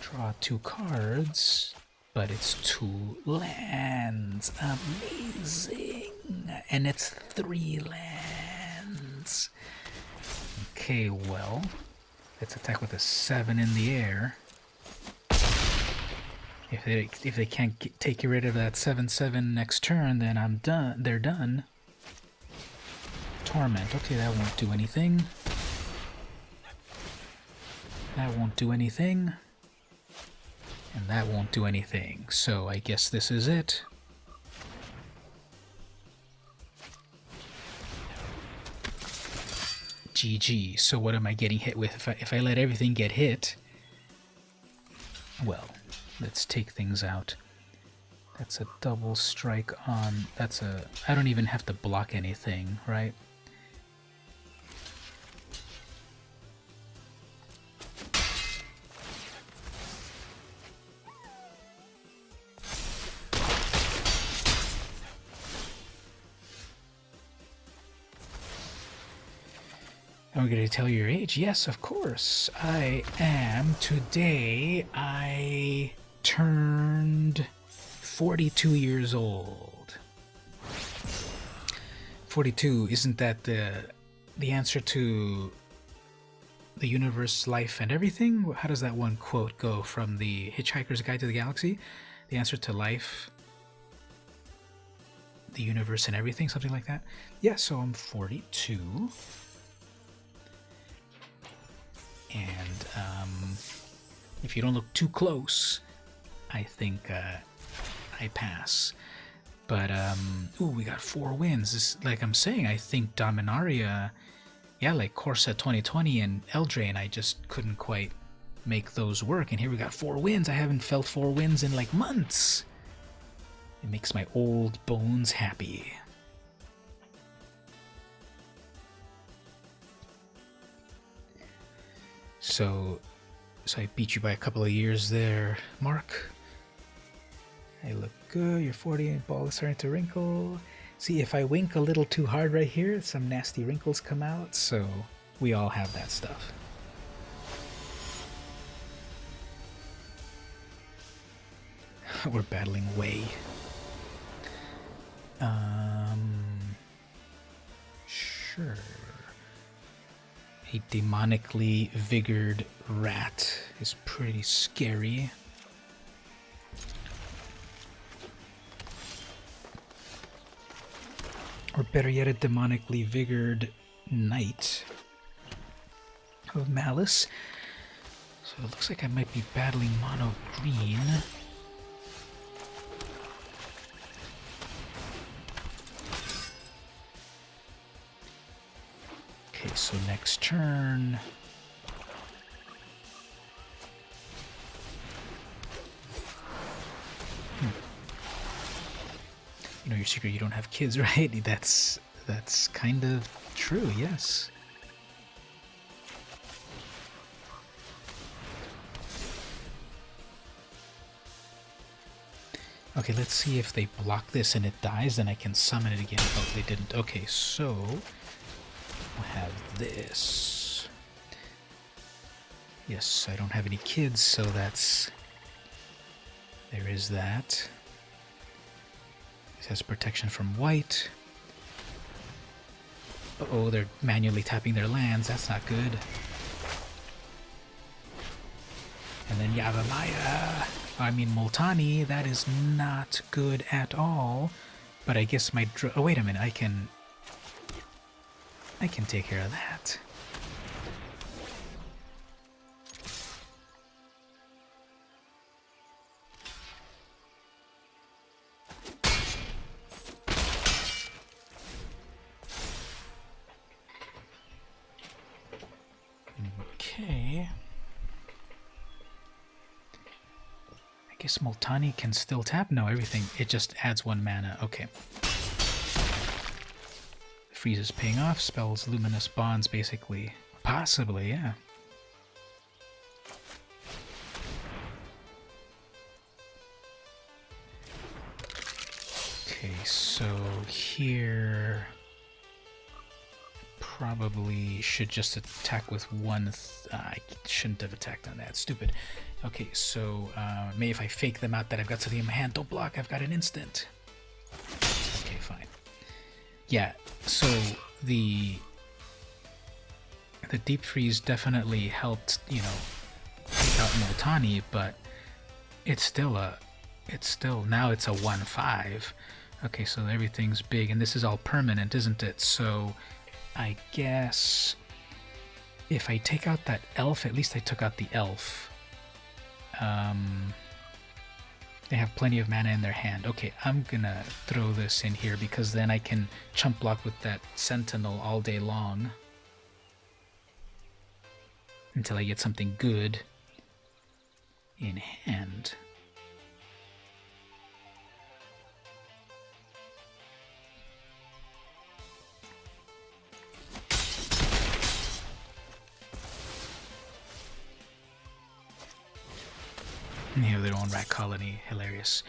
Speaker 1: draw 2 cards, but it's 2 lands. Amazing! And it's 3 lands. Okay, well, let's attack with a 7 in the air. If they can't take rid of that 7/7 next turn, then I'm done. They're done. Torment. Okay, that won't do anything. That won't do anything. And that won't do anything. So I guess this is it. GG. So what am I getting hit with? If I let everything get hit, well, let's take things out. That's a double strike on... That's a... I don't even have to block anything, right? Are we going to tell your age? Yes, of course. I am. Today, I turned 42 years old. 42, isn't that the answer to the universe, life, and everything? How does that one quote go from the Hitchhiker's Guide to the Galaxy? The answer to life, the universe, and everything? Something like that? Yeah, so I'm 42. And if you don't look too close, I think I pass. But ooh, we got 4 wins. This, like I'm saying, I think Dominaria, yeah, like Corsa 2020 and Eldraine, I just couldn't quite make those work. And here we got 4 wins. I haven't felt 4 wins in like months. It makes my old bones happy. So I beat you by a couple of years there, Mark. I look good. You're 40 and ball is starting to wrinkle. See, if I wink a little too hard right here, some nasty wrinkles come out. So we all have that stuff. We're battling Way. Sure. A demonically vigored rat is pretty scary. Or better yet, a demonically vigored knight of malice. So it looks like I might be battling mono green. Okay, so next turn. You know your secret, you don't have kids, right? That's kind of true, yes. Okay, let's see if they block this and it dies, then I can summon it again. Oh, they didn't. Okay, so we'll have this. Yes, I don't have any kids, so that's... There is that. This has protection from white. Uh-oh, they're manually tapping their lands. That's not good. And then Yavimaya. I mean, Multani. That is not good at all. But I guess my... Oh, wait a minute. I can take care of that. Okay. I guess Multani can still tap? No, everything. It just adds 1 mana. Okay. Freeze is paying off. Spells Luminous Bonds, basically. Possibly, yeah. Okay, so here... probably should just attack with one. I shouldn't have attacked on that. Stupid. Okay, so maybe if I fake them out that I've got something in my hand, don't block. I've got an instant. Okay, fine. Yeah. So the deep freeze definitely helped, you know, take out Multani, but it's still now it's a 1/5. Okay, so everything's big, and this is all permanent, isn't it? So I guess if I take out that elf, at least I took out the elf. They have plenty of mana in their hand. Okay, I'm gonna throw this in here because then I can chump block with that sentinel all day long until I get something good in hand. They have their own rat colony. Hilarious.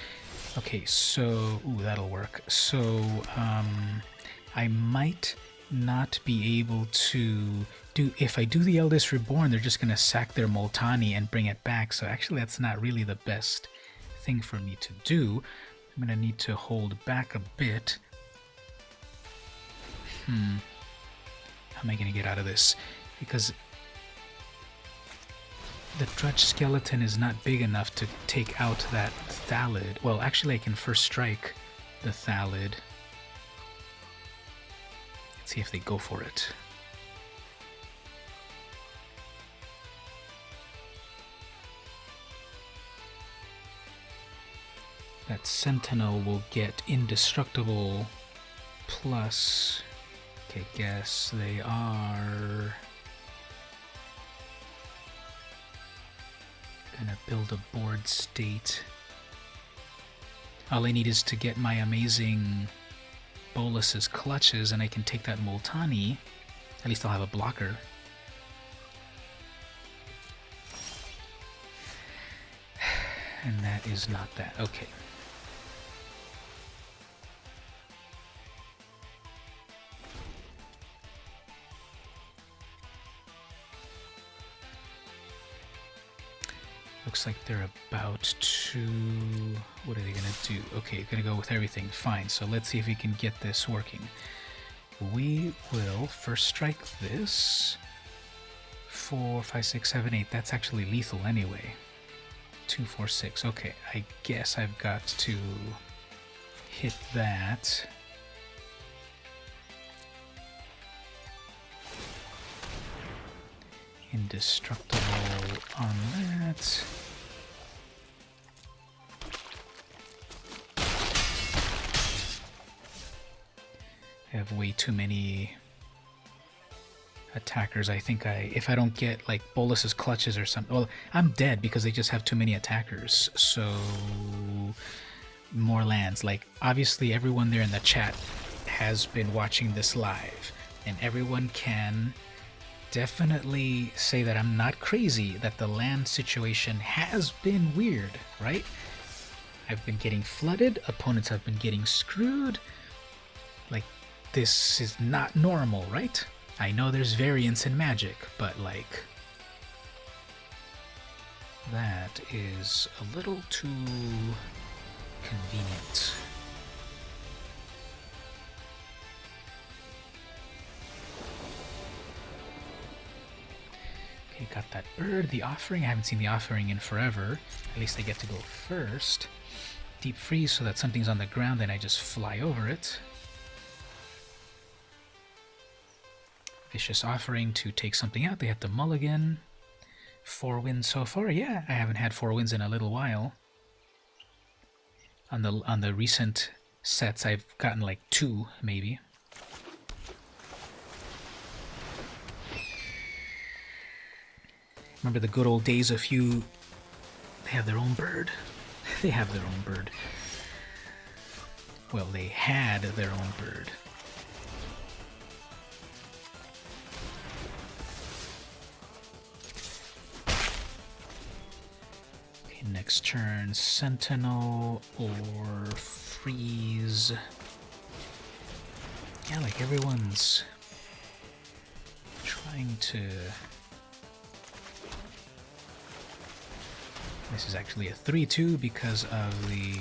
Speaker 1: Okay, so... Ooh, that'll work. So, I might not be able to do... If I do the Eldest Reborn, they're just going to sack their Multani and bring it back. So actually, that's not really the best thing for me to do. I'm going to need to hold back a bit. How am I going to get out of this? Because... the Drudge Skeleton is not big enough to take out that Thallid. Well, actually I can first strike the Thallid. Let's see if they go for it. That Sentinel will get Indestructible plus... Okay, guess they are... gonna build a board state. All I need is to get my amazing Bolus's Clutches and I can take that Multani. At least I'll have a blocker. And that is not that. Okay. Looks like they're about to... What are they going to do? Okay, going to go with everything. Fine, so let's see if we can get this working. We will first strike this. 4, 5, 6, 7, 8. That's actually lethal anyway. 2, 4, 6. Okay, I guess I've got to hit that. Indestructible on that. I have way too many attackers. I think if I don't get like Bolus's Clutches or something, well, I'm dead because they just have too many attackers. So more lands. Like obviously everyone there in the chat has been watching this live, and everyone can definitely say that I'm not crazy, that the land situation has been weird, right? I've been getting flooded, opponents have been getting screwed. Like, this is not normal, right? I know there's variance in Magic, but like, that is a little too convenient. Okay, got that bird. The offering, I haven't seen the offering in forever. At least I get to go first. Deep freeze so that something's on the ground and I just fly over it. Vicious offering to take something out. They have to mulligan. 4 wins so far. Yeah, I haven't had 4 wins in a little while. On the recent sets, I've gotten like 2 maybe. Remember the good old days of you... They have their own bird. They have their own bird. Well, they had their own bird. Okay, next turn, Sentinel or Freeze. Yeah, like everyone's trying to... This is actually a 3-2 because of the...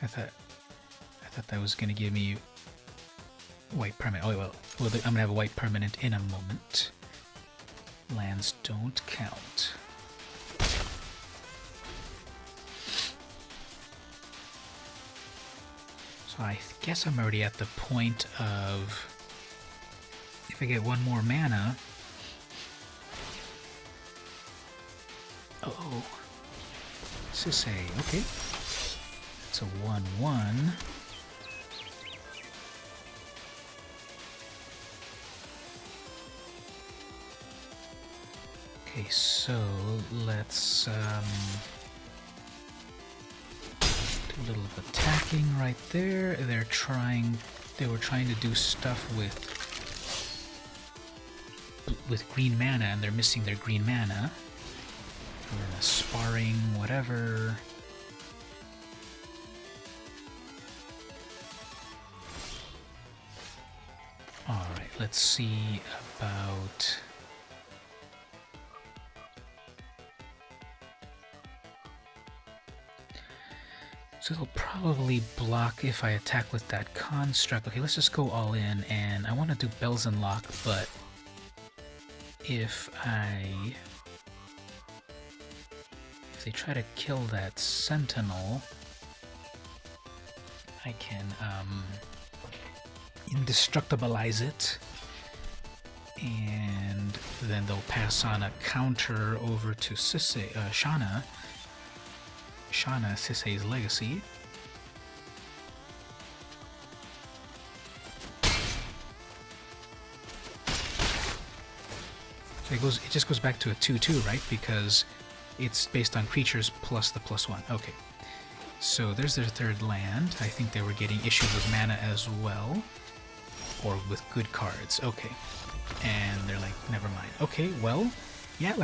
Speaker 1: I thought that was gonna give me white permanent. Oh well, I'm gonna have a white permanent in a moment. Lands don't count. So I guess I'm already at the point of, if I get one more mana. Oh, Sisse, okay. It's a 1/1. Okay, so let's do a little of attacking right there. They were trying to do stuff with green mana, and they're missing their green mana. And then a sparring, whatever. Alright, let's see about... So it'll probably block if I attack with that construct. Okay, let's just go all in, and I want to do Bells and Lock, but if they try to kill that Sentinel, I can indestructibilize it, and then they'll pass on a counter over to Shana, Sisse's Legacy. So it just goes back to a 2/2, right? Because it's based on creatures plus the +1. Okay. So there's their third land. I think they were getting issues with mana as well. Or with good cards. Okay. And they're like, never mind. Okay, well, yeah,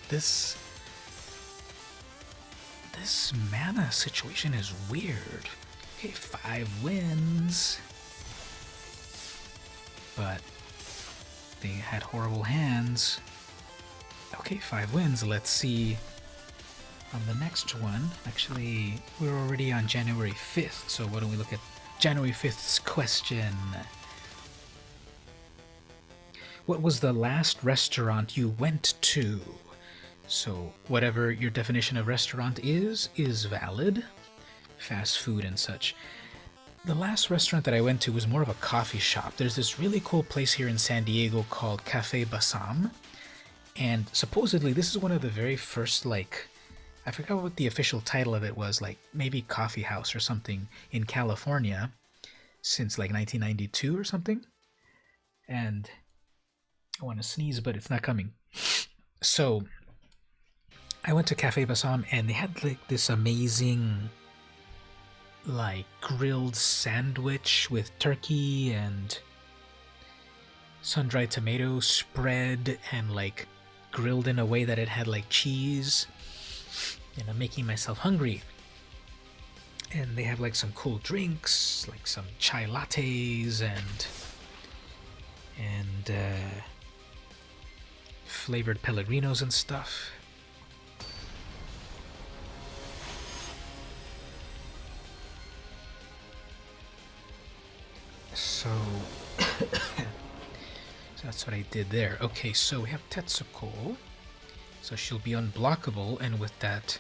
Speaker 1: this mana situation is weird. Okay, 5 wins. But they had horrible hands. Okay, 5 wins. Let's see on the next one. Actually, we're already on January 5th, so why don't we look at January 5th's question. What was the last restaurant you went to? So whatever your definition of restaurant is valid. Fast food and such. The last restaurant that I went to was more of a coffee shop. There's this really cool place here in San Diego called Cafe Bassam. And supposedly this is one of the very first, like, I forgot what the official title of it was, like maybe coffee house or something in California since like 1992 or something. And I want to sneeze, but it's not coming. So I went to Cafe Bassam and they had like this amazing like grilled sandwich with turkey and sun-dried tomato spread and like grilled in a way that it had like cheese. And I'm making myself hungry. And they have like some cool drinks, like some chai lattes and flavored Pellegrinos and stuff. So, so that's what I did there. Okay, so we have Tetsuko. So she'll be unblockable, and with that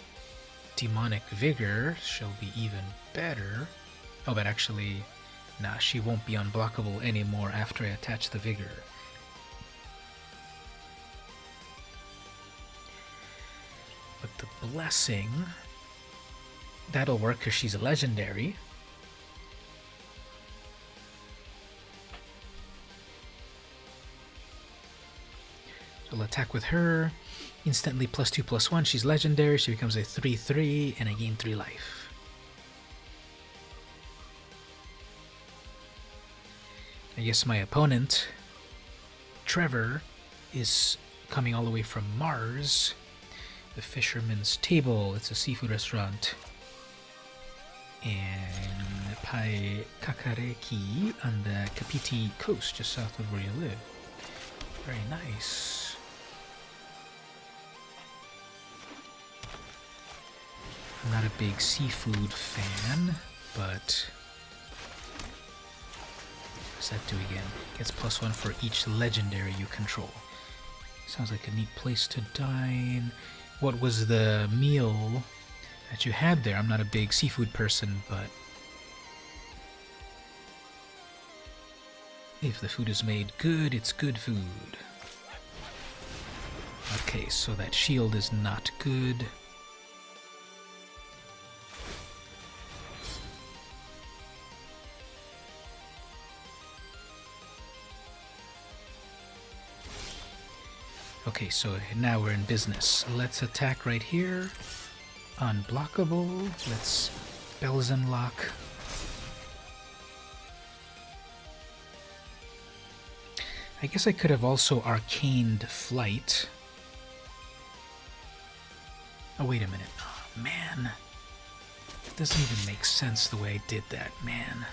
Speaker 1: demonic vigor, she'll be even better. Oh, but actually, nah, she won't be unblockable anymore after I attach the vigor. But the blessing, that'll work because she's a legendary. So I'll attack with her. Instantly +2/+1. She's legendary. She becomes a 3/3, and I gain 3 life. I guess my opponent, Trevor, is coming all the way from Mars. The Fisherman's Table. It's a seafood restaurant. And Tai Kakareki on the Kapiti coast, just south of where you live. Very nice. I'm not a big seafood fan, but what does that do again? Gets +1 for each legendary you control. Sounds like a neat place to dine. What was the meal that you had there? I'm not a big seafood person, but if the food is made good, it's good food. Okay, so that shield is not good. Okay, so now we're in business. Let's attack right here. Unblockable. Let's Bells Unlock. I guess I could have also arcaned flight. Oh, wait a minute. Oh, man. It doesn't even make sense the way I did that, man.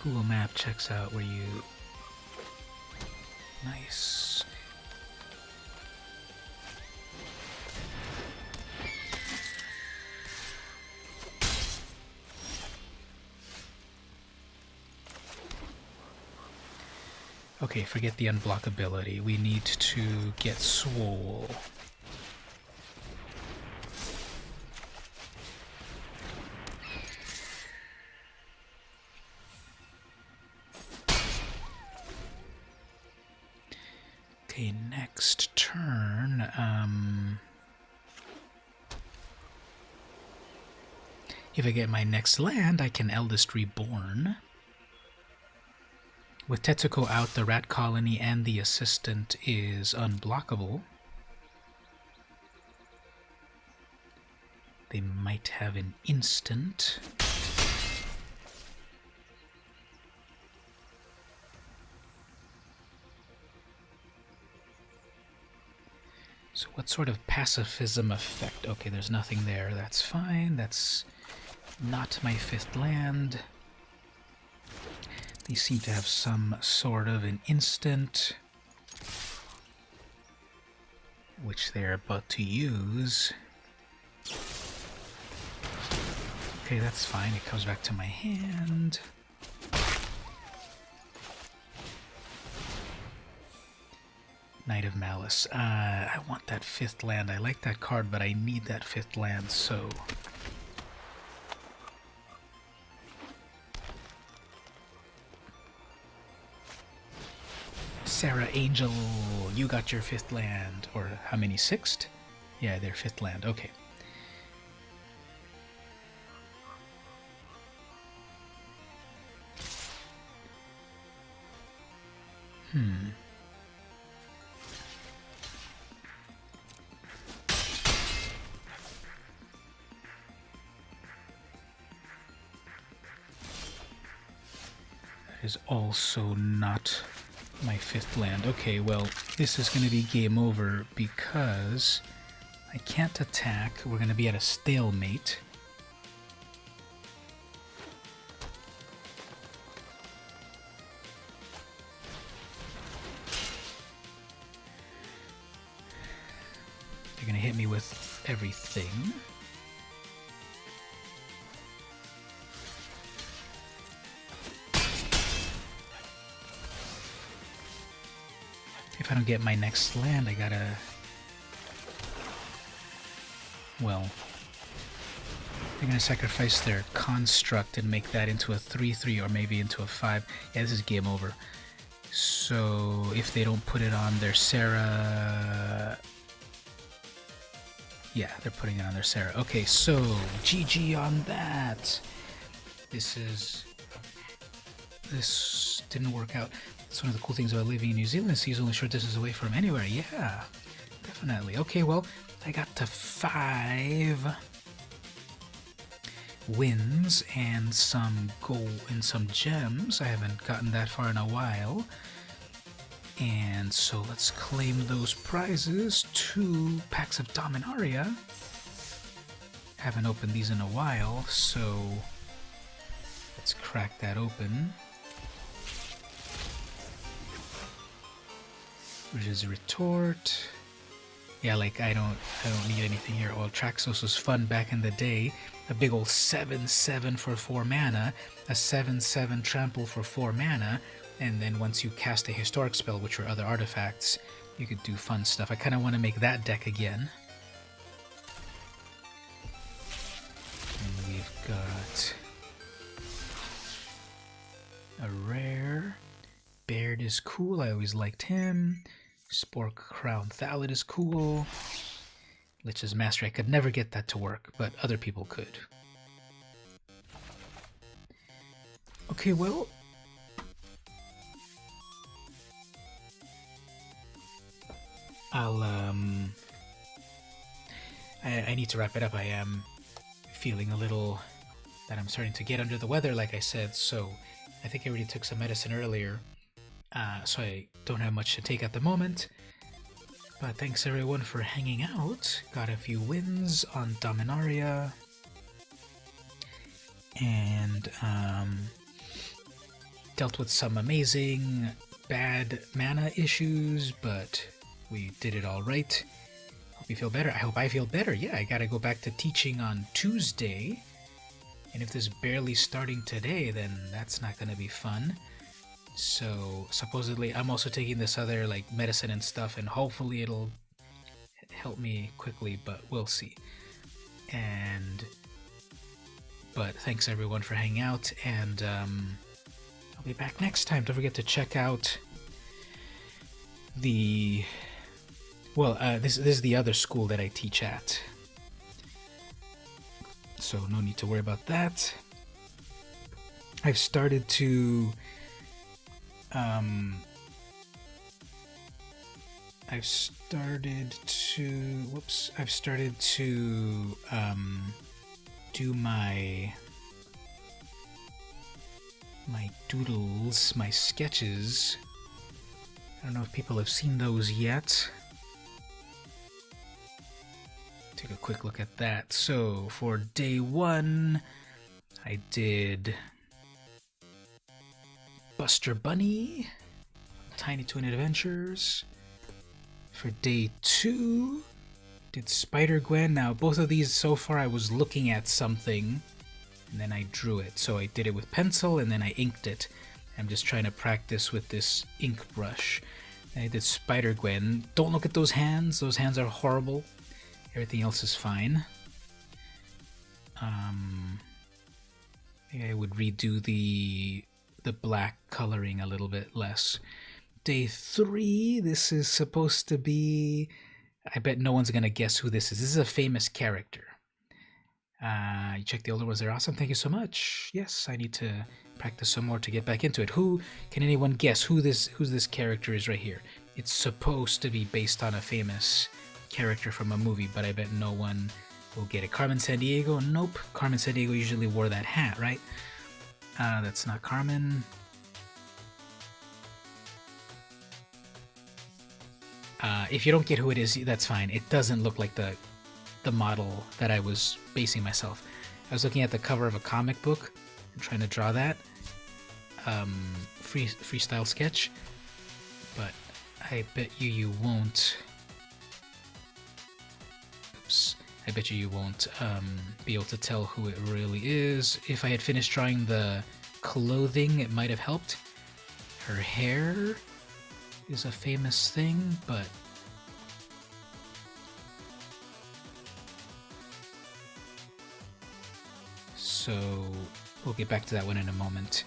Speaker 1: Google Map checks out where you... Nice. Okay, forget the unblockability. We need to get swole. Okay, next turn, if I get my next land, I can Eldest Reborn. With Tetsuko out, the Rat Colony and the Assistant is unblockable. They might have an instant. So what sort of pacifism effect? Okay, there's nothing there. That's fine. That's not my 5th land. They seem to have some sort of an instant, which they're about to use. Okay, that's fine. It comes back to my hand. Knight of Malice. I want that 5th land. I like that card, but I need that 5th land, so... Sarah Angel, you got your 5th land. Or how many? 6th? Yeah, their 5th land. Okay. That is also not my 5th land. Okay, well, this is going to be game over because I can't attack. We're going to be at a stalemate. They're going to hit me with everything. If I don't get my next land, I gotta... Well... They're gonna sacrifice their construct and make that into a 3/3 or maybe into a 5. Yeah, this is game over. So, if they don't put it on their Sarah... Yeah, they're putting it on their Sarah. Okay, so, GG on that! This didn't work out. It's one of the cool things about living in New Zealand. Seas only short distance away from anywhere. Yeah, definitely. Okay, well, I got to 5 wins and some gold and some gems. I haven't gotten that far in a while. And so let's claim those prizes. 2 packs of Dominaria. Haven't opened these in a while, so let's crack that open. Which is a retort. Yeah, like I don't need anything here. Oil Traxos was fun back in the day. A big old 7/7 for 4 mana, a 7/7 trample for 4 mana, and then once you cast a historic spell, which are other artifacts, you could do fun stuff. I kind of want to make that deck again. And we've got a rare. Baird is cool, I always liked him. Spork Crown Thallid is cool. Lich's Mastery, I could never get that to work, but other people could. Okay, well... I need to wrap it up. I am feeling a little that I'm starting to get under the weather, like I said, so I think I already took some medicine earlier, so I don't have much to take at the moment. But thanks everyone for hanging out. Got a few wins on Dominaria. And dealt with some amazing bad mana issues, but we did it all right. Hope you feel better. I hope I feel better. Yeah, I gotta go back to teaching on Tuesday. And if this is barely starting today, then that's not gonna be fun. So supposedly I'm also taking this other like medicine and stuff, and hopefully it'll help me quickly, but we'll see. But thanks everyone for hanging out, and I'll be back next time. Don't forget to check out the this is the other school that I teach at, so no need to worry about that. I've started to do my doodles, my sketches. I don't know if people have seen those yet. Take a quick look at that. So for day 1, I did Buster Bunny, Tiny Toon Adventures. For day 2, did Spider-Gwen. Now both of these so far I was looking at something and then I drew it. So I did it with pencil and then I inked it. I'm just trying to practice with this ink brush. And I did Spider-Gwen. Don't look at those hands. Those hands are horrible. Everything else is fine. Maybe I would redo the black coloring a little bit less. Day 3, this is supposed to be... I bet no one's gonna guess who this is. This is a famous character. You check the older ones, they're awesome. Thank you so much. Yes, I need to practice some more to get back into it. Who can anyone guess who this character is right here? It's supposed to be based on a famous character from a movie, but I bet no one will get it. Carmen Sandiego? Nope. Carmen Sandiego usually wore that hat, right? That's not Carmen. If you don't get who it is, that's fine. It doesn't look like the model that I was basing myself. I was looking at the cover of a comic book and trying to draw that. Freestyle sketch. But I bet you won't... Oops. I bet you won't be able to tell who it really is. If I had finished drawing the clothing, it might have helped. Her hair is a famous thing, but... So we'll get back to that one in a moment.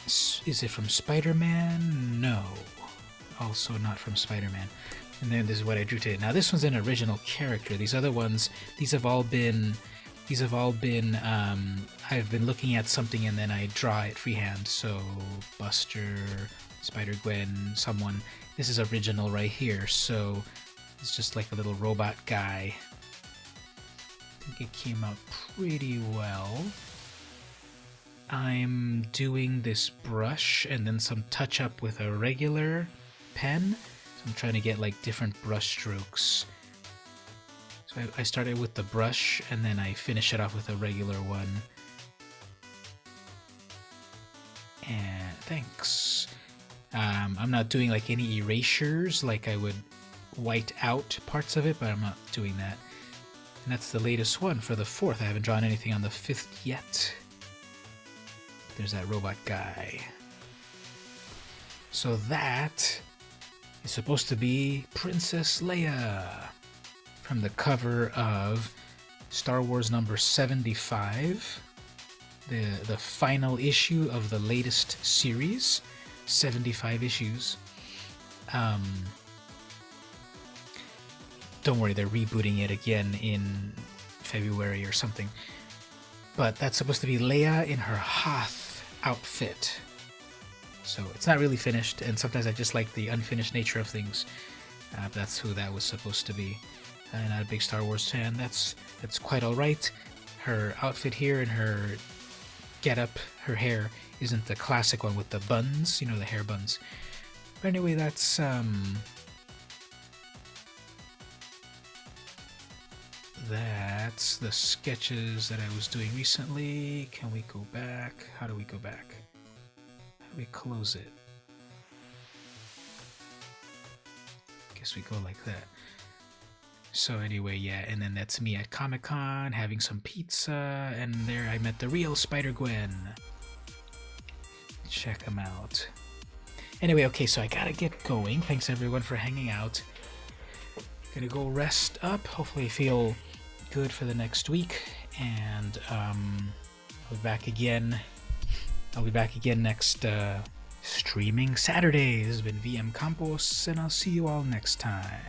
Speaker 1: Is it from Spider-Man? No. Also not from Spider-Man. And then this is what I drew today. Now this one's an original character. These other ones, these have all been I've been looking at something and then I draw it freehand. So Buster, Spider-Gwen, someone. This is original right here. So it's just like a little robot guy. I think it came out pretty well. I'm doing this brush and then some touch up with a regular pen. So I'm trying to get like different brush strokes. So I started with the brush, and then I finish it off with a regular one. And thanks. I'm not doing like any erasures, like I would white out parts of it, but I'm not doing that. And that's the latest one for the 4th. I haven't drawn anything on the 5th yet. There's that robot guy. So that is supposed to be Princess Leia from the cover of Star Wars number 75, the final issue of the latest series, 75 issues. Don't worry, they're rebooting it again in February or something. But that's supposed to be Leia in her Hoth outfit. So it's not really finished, and sometimes I just like the unfinished nature of things. That's who that was supposed to be. I'm not a big Star Wars fan. That's quite alright. Her outfit here and her getup, her hair, isn't the classic one with the buns, you know, the hair buns. But anyway, that's the sketches that I was doing recently. Can we go back? How do we go back? How do we close it? Guess we go like that. So anyway, yeah, and then that's me at Comic-Con having some pizza, and there I met the real Spider-Gwen. Check them out. Anyway, okay, so I gotta get going. Thanks everyone for hanging out. Gonna go rest up. Hopefully feel good for the next week, and I'll be back again. I'll be back again next streaming Saturday. This has been VM Campos, and I'll see you all next time.